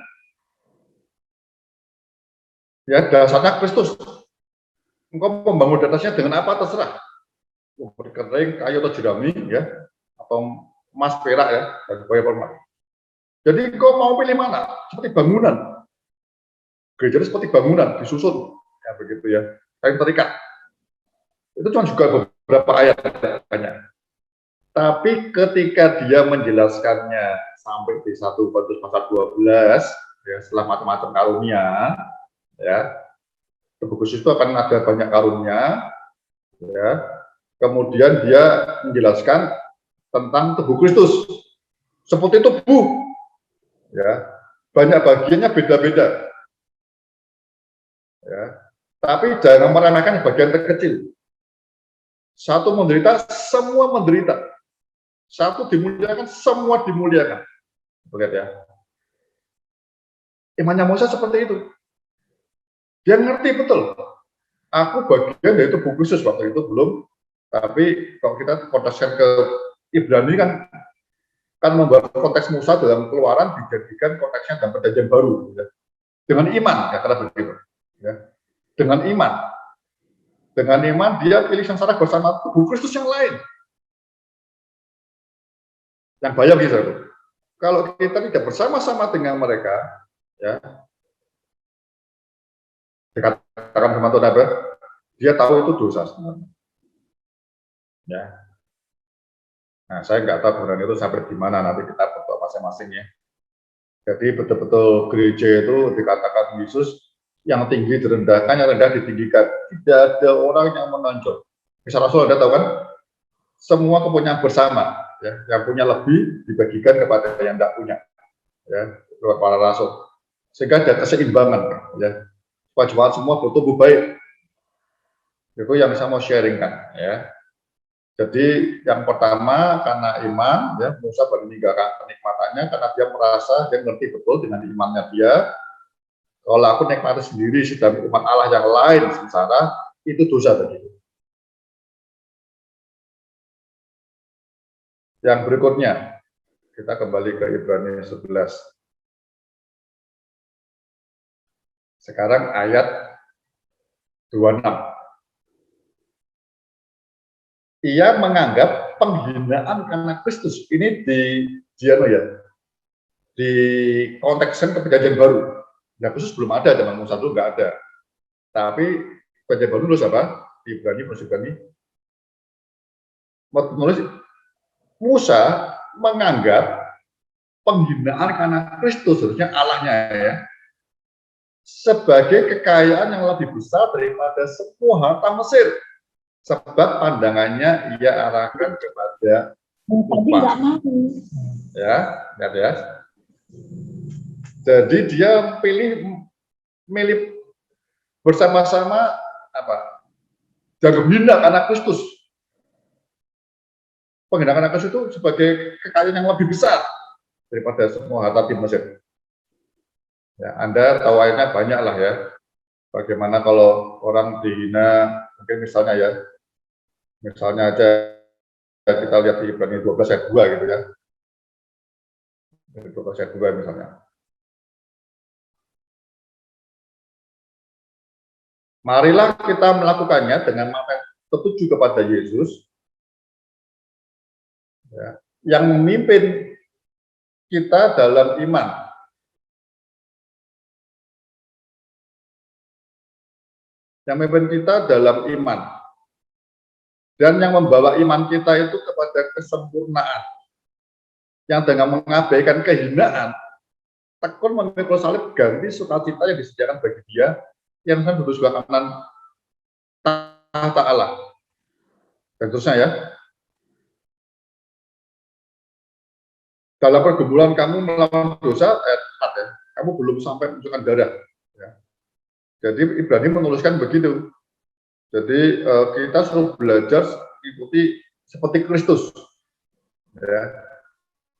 Ya, dasarnya Kristus. Engkau membangun di atasnya dengan apa terserah. Kering, kayu atau jerami, ya, atau emas, perak ya, dan berbagai. Jadi engkau mau pilih mana? Seperti bangunan. Gereja seperti bangunan, disusun, ya begitu ya, kayu terikat. Itu cuma juga beberapa ayat banyak. Tapi ketika dia menjelaskannya sampai di 1 Korintus pasal 12, ya, setelah macam-macam karunia, ya, tubuh Kristus itu akan ada banyak karunia, ya. Kemudian dia menjelaskan tentang tubuh Kristus seperti tubuh, ya, banyak bagiannya beda-beda, ya. Tapi jangan meremehkan bagian terkecil. Satu menderita, semua menderita. Satu dimuliakan, semua dimuliakan. Lihat ya. Imannya Musa seperti itu. Dia ngerti betul. Aku bagian dari tubuh Kristus waktu itu belum. Tapi kalau kita kontekskan ke Ibrani kan membawa konteks Musa dalam Keluaran dijadikan konteksnya dalam Perjanjian Baru. Ya. Dengan iman, ya karena begitu. Ya. Dengan iman dia pilih sengsara bersama tubuh Kristus yang lain. Yang bayang gitu. Kalau kita tidak bersama-sama dengan mereka, ya, dikatakan sama Tuhan apa? Dia tahu itu dosa sebenarnya. Ya. Nah, saya nggak tahu kebenaran itu sampai di mana, nanti kita berdoa masing-masing ya. Jadi betul-betul gereja itu dikatakan Yesus yang tinggi direndahkan, yang rendah ditinggikan. Tidak ada orang yang menonjol. Kisah Rasul Anda tahu kan? Semua kepunyaan bersama, ya, yang punya lebih dibagikan kepada yang tidak punya, ya, lewat para rasul. Sehingga ada keseimbangan, ya. Supaya semua bertumbuh baik. Itu yang saya mau sharingkan, ya. Jadi yang pertama karena iman, ya, Musa baru meninggalkan kenikmatannya karena dia merasa dia ngerti betul dengan imannya dia. Kalau aku nikmati sendiri sedang umat Allah yang lain sengsara, itu dosa tadi. Yang berikutnya, kita kembali ke Ibrani 11. Sekarang ayat 26. Ia menganggap penghinaan karena Kristus ini di kontekskan ke Perjanjian Baru. Nah, Kristus belum ada, zaman Musa itu nggak ada. Tapi Perjanjian Baru nulis apa? Ibrani menulis Musa menganggap penghinaan karena Kristus, harusnya Allahnya ya, sebagai kekayaan yang lebih besar daripada semua harta Mesir, sebab pandangannya ia arahkan kepada upah. Ya, lihat ya. Jadi dia milih bersama-sama apa? Jangan hina karena Kristus. Penghinaan karena Kristus itu sebagai kekayaan yang lebih besar daripada semua harta di Mesir. Ya, Anda tahu ayatnya banyak lah ya. Bagaimana kalau orang dihina, mungkin misalnya ya, Misalnya aja kita lihat di Ibrani 12 ayat 2 gitu ya. 12 ayat 2 misalnya. Marilah kita melakukannya dengan mata tertuju kepada Yesus, ya, yang memimpin kita dalam iman. Yang memimpin kita dalam iman. Dan yang membawa iman kita itu kepada kesempurnaan. Yang dengan mengabaikan kehinaan, tekun memikul salib ganti sukacita yang disediakan bagi dia yang akan duduk sebelah kanan tahta Allah. Dan terusnya ya. Dalam pergumulan kamu melawan dosa, kamu belum sampai menunjukkan darah. Ya. Jadi Ibrani menuliskan begitu. Jadi kita selalu belajar ikuti seperti Kristus. Ya.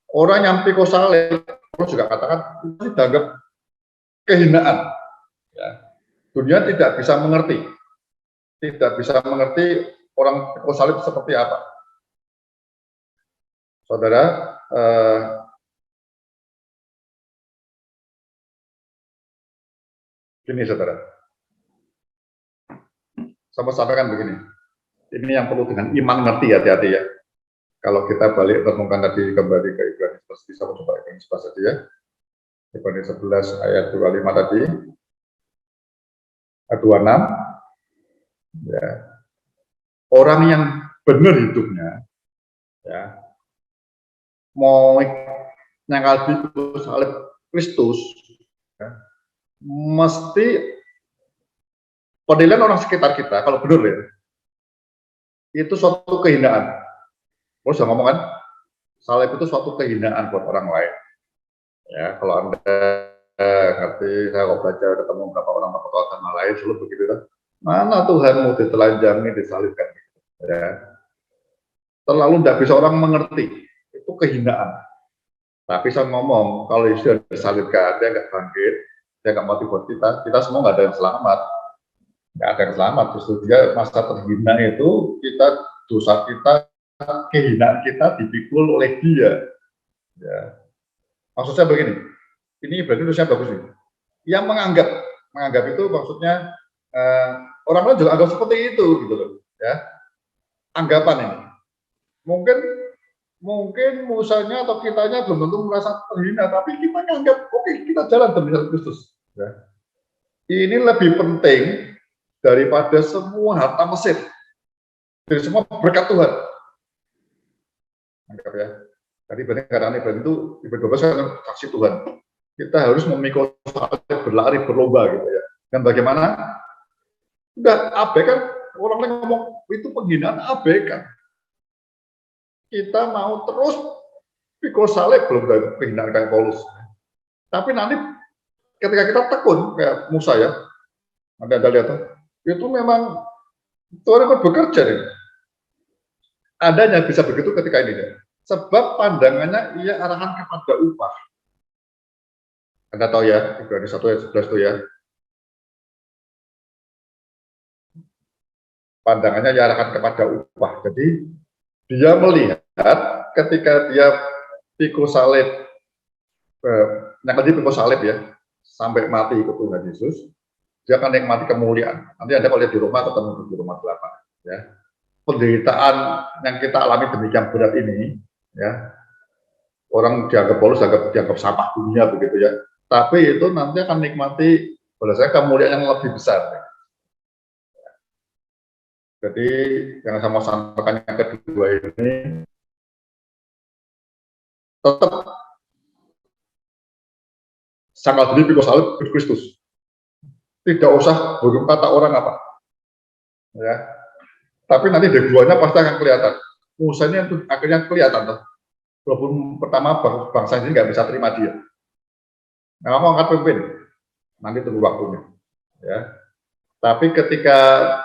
Orang yang pikul salib, juga katakan itu dianggap kehinaan. Ya. Dunia tidak bisa mengerti, orang pikul salib seperti apa. Saudara, gini saudara, sama sampaikan begini, ini yang perlu dengan iman ngerti, hati-hati ya. Kalau kita balik renungkan tadi kembali ke Ibrani 11, bisa coba Ibrani 11 saja ya. Ibrani 11 ayat 25 tadi, ayat 26, ya. Orang yang benar hidupnya, ya, mau nyangkal di salib Kristus, ya, mesti penilaian orang sekitar kita, kalau benar ya, itu suatu kehinaan. Kalau sudah ngomong kan, salib itu suatu kehinaan buat orang lain. Ya, kalau Anda ngerti, saya kalau belajar ketemu beberapa orang tokoh agama lain, selalu begitu kan. Mana Tuhanmu ditelanjangi, disalibkan. Ya. Terlalu tidak bisa orang mengerti, itu kehinaan. Tapi saya ngomong, kalau sudah disalibkan, dia nggak bangkit, dia nggak mati buat kita semua nggak ada yang selamat. Nggak ada yang selamat, justru dia masa terhina itu, dosa kita, kehinaan kita dipikul oleh dia. Ya. Maksud saya begini, ini berarti tulisnya bagus nih. Yang menganggap itu maksudnya orang lain juga anggap seperti itu gitu loh, ya. Anggapan ini. Mungkin musanya atau kitanya belum tentu merasa terhina, tapi kita nganggap oke, kita jalan demi Kristus. Ya. Ini lebih penting daripada semua harta Mesir, dari semua berkat Tuhan. Anggap ya. Tadi benar kata Ibrani itu Ibrani 12 kan saksi Tuhan. Kita harus memikul salib, berlari, berlomba gitu ya. Dan bagaimana? Udah abaikan, orang lain ngomong itu penghinaan, abaikan. Kita mau terus pikul salib, belum ada penghinaan kayak Paulus. Tapi nanti ketika kita tekun kayak Musa ya, Anda lihat itu memang Tuhan ikut bekerja nih. Adanya bisa begitu ketika ini ya. Sebab pandangannya ia arahkan kepada upah. Anda tahu ya, Ibrani 1 ayat 11 itu ya. Pandangannya ia arahkan kepada upah. Jadi dia melihat ketika dia pikul salib, pikul salib ya, sampai mati ikut Tuhan Yesus, dia akan nikmati kemuliaan. Nanti Anda kalau lihat di Roma, ketemu di Roma 8 ya. Penderitaan yang kita alami demikian berat ini, ya, orang dianggap Paulus dianggap sampah dunia begitu ya. Tapi itu nanti akan nikmati bahwasanya kemuliaan yang lebih besar. Jadi yang saya mau sampaikan yang kedua ini, tetap sangat diri pikul salib Kristus. Tidak usah berkata orang apa, ya. Tapi nanti keduanya pasti akan kelihatan. Musanya itu akhirnya kelihatan tuh. Walaupun pertama bangsa ini nggak bisa terima dia. Nah, kamu angkat pemimpin, nanti tunggu waktunya. Ya. Tapi ketika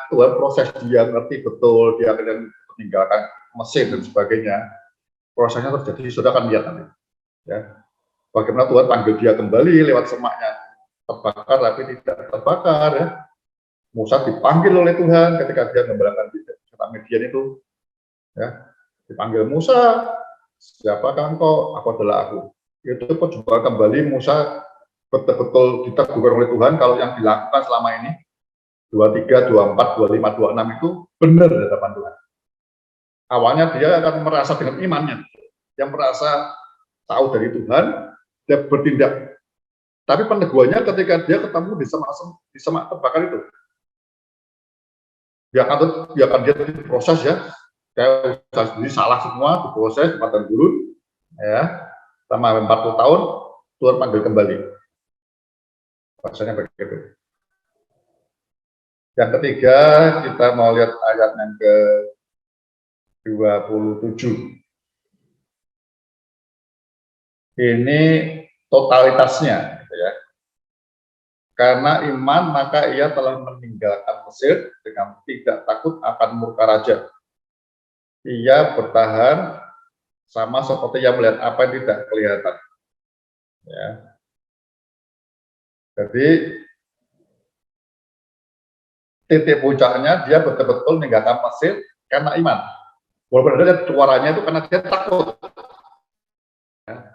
Tuhan proses dia ngerti betul, dia akan meninggalkan Mesir dan sebagainya, prosesnya terjadi, sudah akan lihat nanti. Ya. Bagaimana Tuhan panggil dia kembali lewat semaknya, terbakar tapi tidak terbakar. Ya. Musa dipanggil oleh Tuhan ketika dia mengembalakan Midian itu, ya, dipanggil Musa, siapakah engkau? Aku adalah aku. Itu perjumpaan kembali Musa betul-betul diteguhkan oleh Tuhan kalau yang dilakukan selama ini 23, 24, 25, 26 itu benar di hadapan Tuhan. Awalnya dia akan merasa dengan imannya, yang merasa tahu dari Tuhan, dia bertindak. Tapi peneguhannya ketika dia ketemu di semak terbakar itu, dia akan dia diproses ya, kayak usaha sendiri salah semua, diproses, padang gurun, ya, selama 40 tahun, Tuhan panggil kembali. Bahasanya begitu. Yang ketiga, kita mau lihat ayat yang ke-27. Ini totalitasnya, gitu ya. Karena iman, maka ia telah meninggalkan Mesir dengan tidak takut akan murka raja. Ia bertahan sama seperti yang melihat apa yang tidak kelihatan. Ya. Jadi titik puncaknya dia betul-betul meninggalkan Mesir karena iman. Walaupun ada suaranya itu karena dia takut.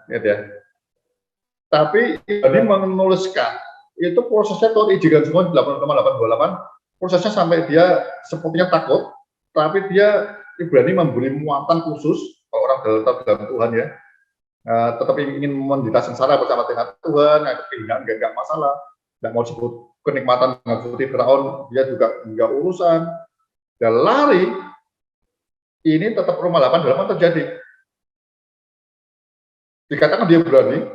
Ya, ya. Tapi ini menuliskan itu prosesnya kalau diizinkan semua 8,828 prosesnya sampai dia sepertinya takut, tapi dia Ibrani memberi muatan khusus kalau orang dalam Tuhan ya, tetap ingin menderita sengsara bersama dengan Tuhan, kehinaan nggak masalah, nggak mau sebut kenikmatan mengikuti Firaun, dia juga nggak urusan, dan lari ini tetap Roma 8 terjadi. Dikatakan dia berani,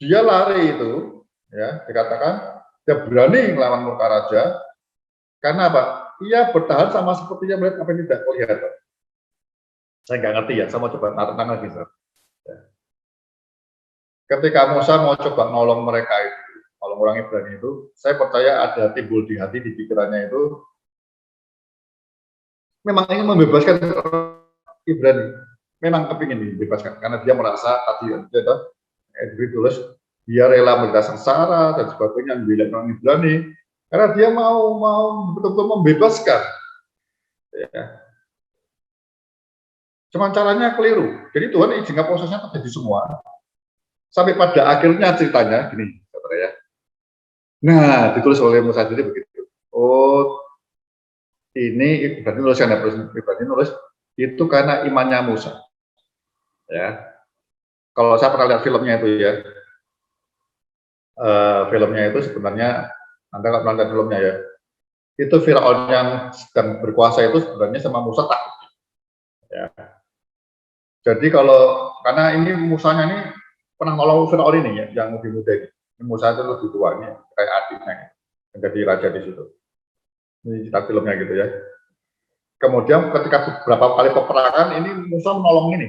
dia lari itu, ya dikatakan dia berani melawan murka raja, karena apa? Ia bertahan sama sepertinya melihat apa yang tidak kelihatan. Saya nggak ngerti ya, saya mau coba taruh tangan gitu. Ya. Ketika Musa mau coba nolong mereka itu, nolong orang Ibrani itu, saya percaya ada timbul di hati, di pikirannya itu, memang ingin membebaskan Ibrani, memang kepingin dibebaskan, karena dia merasa tadi tulis dia rela menderita sengsara dan sebagainya membela orang Ibrani, karena dia mau betul-betul membebaskan. Ya. Cuman caranya keliru. Jadi Tuhan izinkan prosesnya terjadi semua. Sampai pada akhirnya ceritanya gini, saudara ya. Nah, ditulis oleh Musa sendiri begitu. Oh, ini berarti nuliskan ya, berarti nulis itu karena imannya Musa. Ya. Kalau saya pernah lihat filmnya itu ya, filmnya itu sebenarnya, Anda nggak pernah lihat filmnya ya, itu Firaun yang sedang berkuasa itu sebenarnya sama Musa takut. Ya. Jadi kalau karena ini Musanya ini pernah nolong Firaun ini ya, yang lebih muda ini. Musa itu lebih tua ini, kayak adiknya yang jadi raja di situ. Ini cerita filmnya gitu ya. Kemudian ketika beberapa kali peperangan ini Musa menolong ini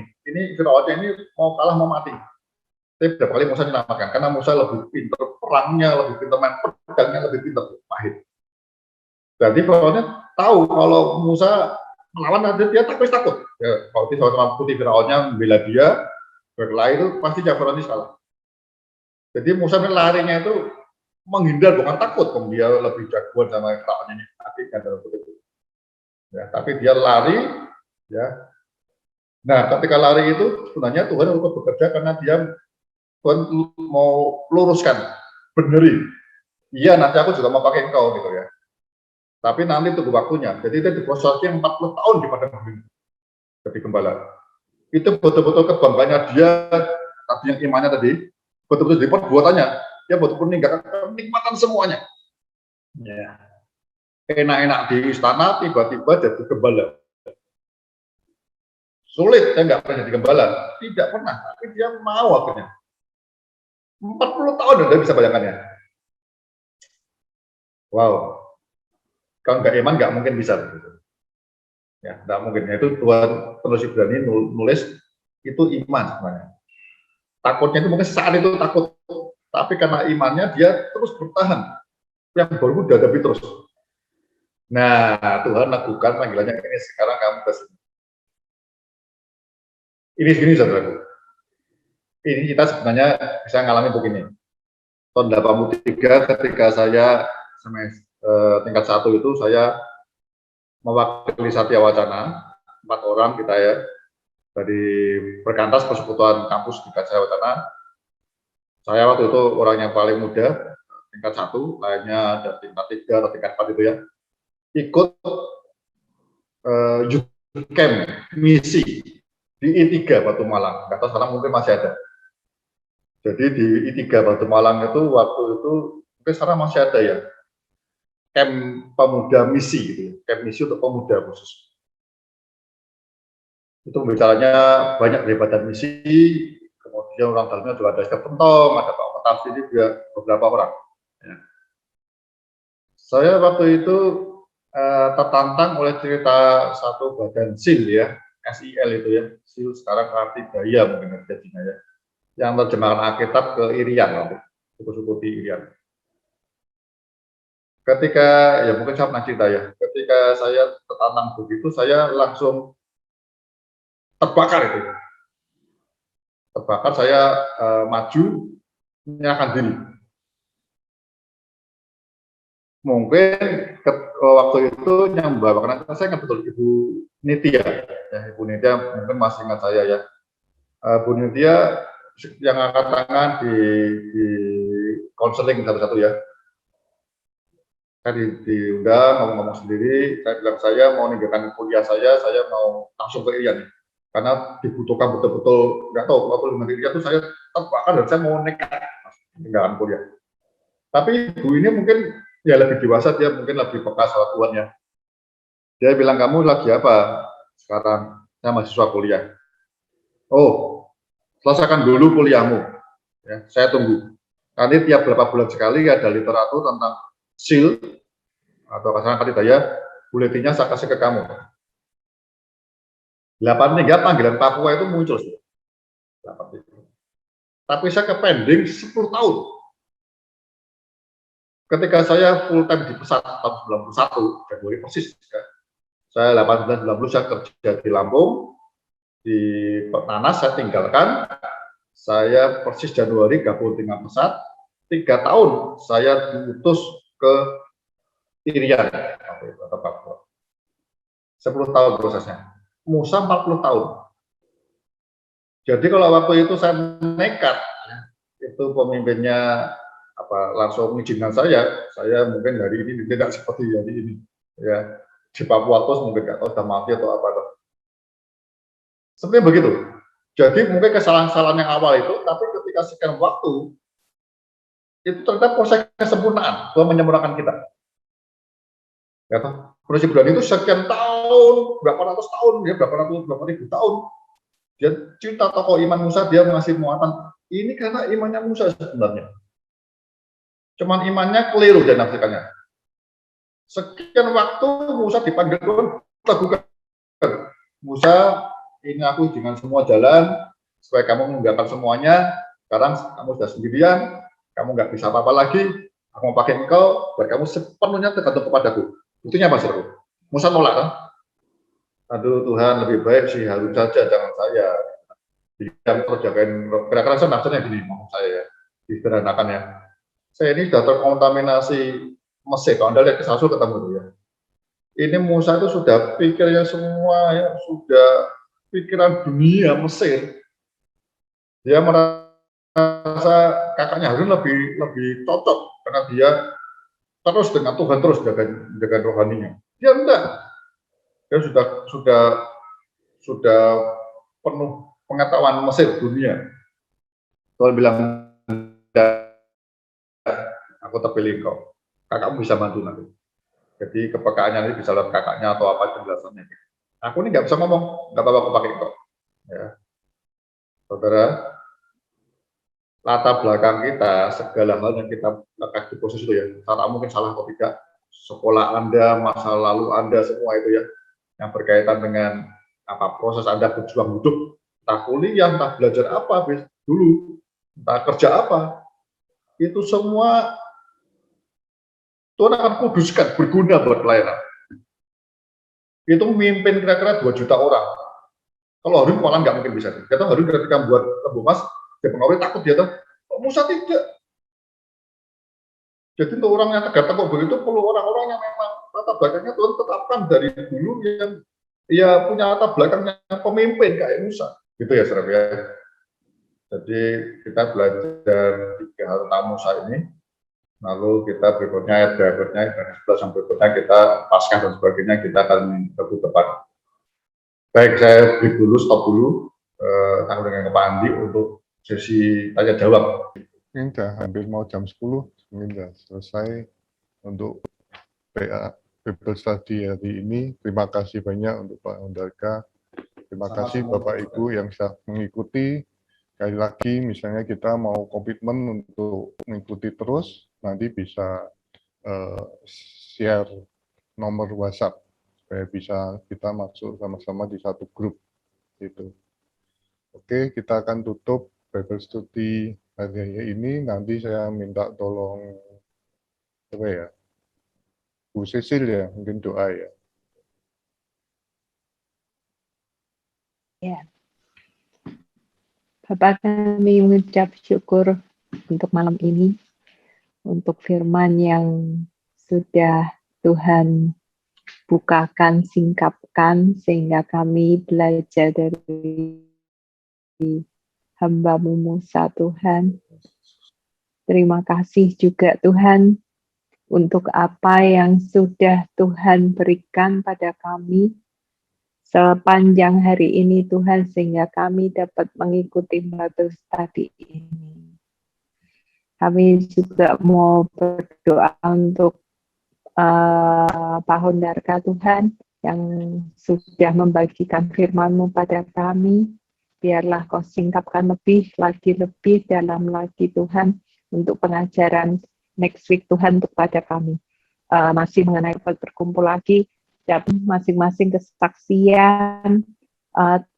Firaun ini mau kalah mau mati. Tapi beberapa kali Musa diselamatkan karena Musa lebih pintar perangnya, lebih pintar main pedangnya, lebih pintar pahit. Jadi Firaunnya tahu kalau Musa melawan dia takut. Ya, kalau sama putih Firaunnya membela dia, berkelahi itu pasti Firaun salah. Jadi Musa larinya itu menghindar, bukan takut, dia lebih jagoan sama Firaunnya ini, adiknya dalam itu. Ya, tapi dia lari, ya. Nah, ketika lari itu sebenarnya Tuhan untuk bekerja karena Tuhan mau luruskan, benerin. Iya, nanti aku juga mau pakai engkau gitu ya. Tapi nanti tunggu waktunya. Jadi itu diprosesnya 40 tahun di padang gurun jadi gembala. Itu betul-betul kebanggaannya dia tadi yang imannya tadi, betul-betul di perbuatannya. Dia betul-betul meninggalkan kenikmatan semuanya. Ya. Enak-enak di istana, tiba-tiba jadi gembala. Sulit, saya nggak pernah jadi gembala. Tidak pernah, tapi dia mau akhirnya. 40 tahun Anda bisa bayangkannya. Wow. Kalau nggak iman nggak mungkin bisa. Ya, nggak mungkin. Itu Tuhan penulis Ibrani nulis itu iman sebenarnya. Takutnya itu mungkin saat itu takut, tapi karena imannya dia terus bertahan. Yang baru dihadapi terus. Nah, Tuhan lakukan panggilannya ini sekarang kamu ke sini. Ini segini saudaraku. Ini kita sebenarnya bisa ngalami begini. Tahun 83 ketika saya tingkat 1 itu saya mewakili Satya Wacana, 4 orang kita ya, dari Perkantas Persekutuan Kampus di Satya Wacana. Saya waktu itu orang yang paling muda, tingkat 1, lainnya ada tingkat 3 atau tingkat 4 itu ya, ikut youth camp misi di I3 Batu Malang. Nggak tahu sekarang mungkin masih ada. Jadi di I3 Batu Malang itu waktu itu mungkin sekarang masih ada ya, camp pemuda misi gitu ya, camp misi untuk pemuda khusus. Itu bicaranya banyak dari badan misi, kemudian orang dalamnya juga ada Step Pentong, ada Pak Petafsi juga, beberapa orang. Ya. Saya waktu itu tertantang oleh cerita satu badan SIL ya, SIL itu ya, SIL sekarang arti daya mungkin jadinya ya, yang terjemahan Alkitab ke Irian, suku-suku di Irian. Ketika, ya mungkin saya pernah cerita ya, ketika saya tertantang begitu, saya langsung terbakar itu. Terbakar, saya maju, menyerahkan diri. Mungkin waktu itu yang membawa, karena saya ingat betul Ibu Nitya, ya, Ibu Nitya mungkin masih ingat saya ya. Bu Nitya yang angkat tangan di konseling satu-satu ya. Saya diundang ngomong-ngomong sendiri, saya bilang saya mau meninggalkan kuliah saya mau langsung ke Irian. Karena dibutuhkan betul-betul, nggak tahu, waktu dengan Irian itu saya terbakar dan saya mau nekat meninggalkan kuliah. Tapi ibu ini mungkin ya lebih dewasa, dia mungkin lebih peka soal Tuhan ya. Dia bilang, kamu lagi apa sekarang? Saya mahasiswa kuliah. Oh, selesaikan dulu kuliahmu. Ya, saya tunggu. Nanti tiap berapa bulan sekali ada literatur tentang SIL atau Kasaran Kadidaya, buletinnya saya kasih ke kamu. 8 panggilan Papua itu muncul. 8. Tapi saya ke pending 10 tahun. Ketika saya full time di Pesat tahun 91, Februari persis, ya. Saya 1890 saya kerja di Lampung, di Nanas saya tinggalkan, saya persis Januari gabung dengan Pesat, 3 tahun saya diutus ke Irian, 10 tahun prosesnya. Musa 40 tahun. Jadi kalau waktu itu saya nekat, itu pemimpinnya langsung mengizinkan saya mungkin hari ini tidak seperti hari ini ya, di Papua terus mungkin nggak tahu sudah mati atau apa. Sebenarnya begitu. Jadi mungkin kesalahan-kesalahan yang awal itu, tapi ketika sekian waktu itu ternyata proses kesempurnaan Tuhan menyempurnakan kita. Ya, proses bulan itu sekian tahun, berapa ratus tahun, ya berapa ribu tahun. Dia cerita tokoh iman Musa, dia mengasih muatan. Ini karena imannya Musa sebenarnya. Cuman imannya keliru dan nafsikannya. Sekian waktu Musa dipanggil Tuhan, lakukan. Musa, ini aku dengan semua jalan, supaya kamu meninggalkan semuanya. Sekarang kamu sudah sendirian, kamu nggak bisa apa-apa lagi. Aku mau pakai engkau, biar kamu sepenuhnya tergantung kepadaku. Buktinya apa, saudara? Musa nolak kan? Aduh Tuhan, lebih baik si Harun saja, jangan saya. Yang terus jagain, kira-kira saya nafsunya gini, ngomong saya ya, disederhanakan ya. Saya ini sudah terkontaminasi Mesir, kalau Anda lihat ke Sasul ketemu itu ya. Ini Musa itu sudah pikirnya semua ya, sudah pikiran dunia Mesir. Dia merasa kakaknya Harun lebih cocok karena dia terus dengan Tuhan, terus jaga rohaninya. Dia enggak. Dia sudah penuh pengetahuan Mesir dunia. Tuhan bilang, aku terpilih kau, kakakmu bisa bantu nanti. Jadi kepekaannya ini bisa lihat kakaknya atau apa penjelasannya. Aku ini nggak bisa ngomong, nggak apa-apa aku pakai kok. Ya. Saudara, latar belakang kita, segala hal yang kita lakukan di proses itu ya, salah mungkin salah atau tidak, sekolah Anda, masa lalu Anda, semua itu ya, yang berkaitan dengan proses Anda berjuang hidup, entah kuliah, entah belajar apa dulu, entah kerja apa, itu semua Tuhan akan kuduskan, berguna buat pelayanan. Itu memimpin kira-kira 2 juta orang. Kalau Harun malah nggak mungkin bisa. Kita Harun ketika buat lembu emas, dia pengawal takut dia tuh. Musa tidak. Jadi untuk orang yang tegak tengkuk begitu perlu orang-orang yang memang latar belakangnya Tuhan tetapkan dari dulu, yang ya punya latar belakangnya pemimpin kayak Musa. Gitu ya, saudara ya. Jadi kita belajar 3 hal tentang Musa ini. Lalu kita berikutnya ayat berikutnya dari 11 sampai berikutnya kita Paskah dan sebagainya kita akan lebih tepat. Baik, saya break dulu, stop dulu tanggung dengan Pak Andi untuk sesi tanya jawab. Ini udah hampir mau jam 10, mungkin udah selesai untuk PA Bible Study hari ini. Terima kasih banyak untuk Pak Undaka. Terima kasih Bapak Ibu yang sudah mengikuti. Sekali lagi, misalnya kita mau komitmen untuk mengikuti terus, nanti bisa share nomor WhatsApp supaya bisa kita masuk sama-sama di satu grup gitu. Oke, kita akan tutup Bible Study hari ini. Nanti saya minta tolong apa ya, Bu Cecil ya, mungkin doa ya. Ya. Bapak, kami mengucap syukur untuk malam ini, untuk firman yang sudah Tuhan bukakan, singkapkan, sehingga kami belajar dari hamba-Mu Musa, Tuhan. Terima kasih juga Tuhan untuk apa yang sudah Tuhan berikan pada kami sepanjang hari ini Tuhan, sehingga kami dapat mengikuti Bible Study ini. Kami juga mau berdoa untuk Pak Hondarka Tuhan, yang sudah membagikan firman-Mu pada kami. Biarlah Kau singkapkan lebih dalam lagi Tuhan, untuk pengajaran next week Tuhan untuk pada kami. Masih mengenai berkumpul lagi, dan masing-masing kesaksian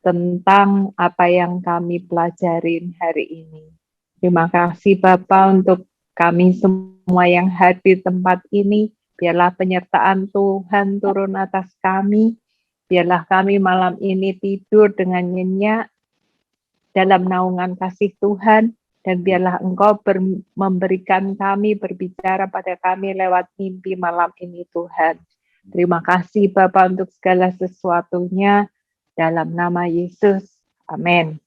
tentang apa yang kami pelajarin hari ini. Terima kasih Bapak untuk kami semua yang hadir di tempat ini. Biarlah penyertaan Tuhan turun atas kami. Biarlah kami malam ini tidur dengan nyenyak dalam naungan kasih Tuhan. Dan biarlah Engkau memberikan kami, berbicara pada kami lewat mimpi malam ini Tuhan. Terima kasih Bapak untuk segala sesuatunya. Dalam nama Yesus. Amin.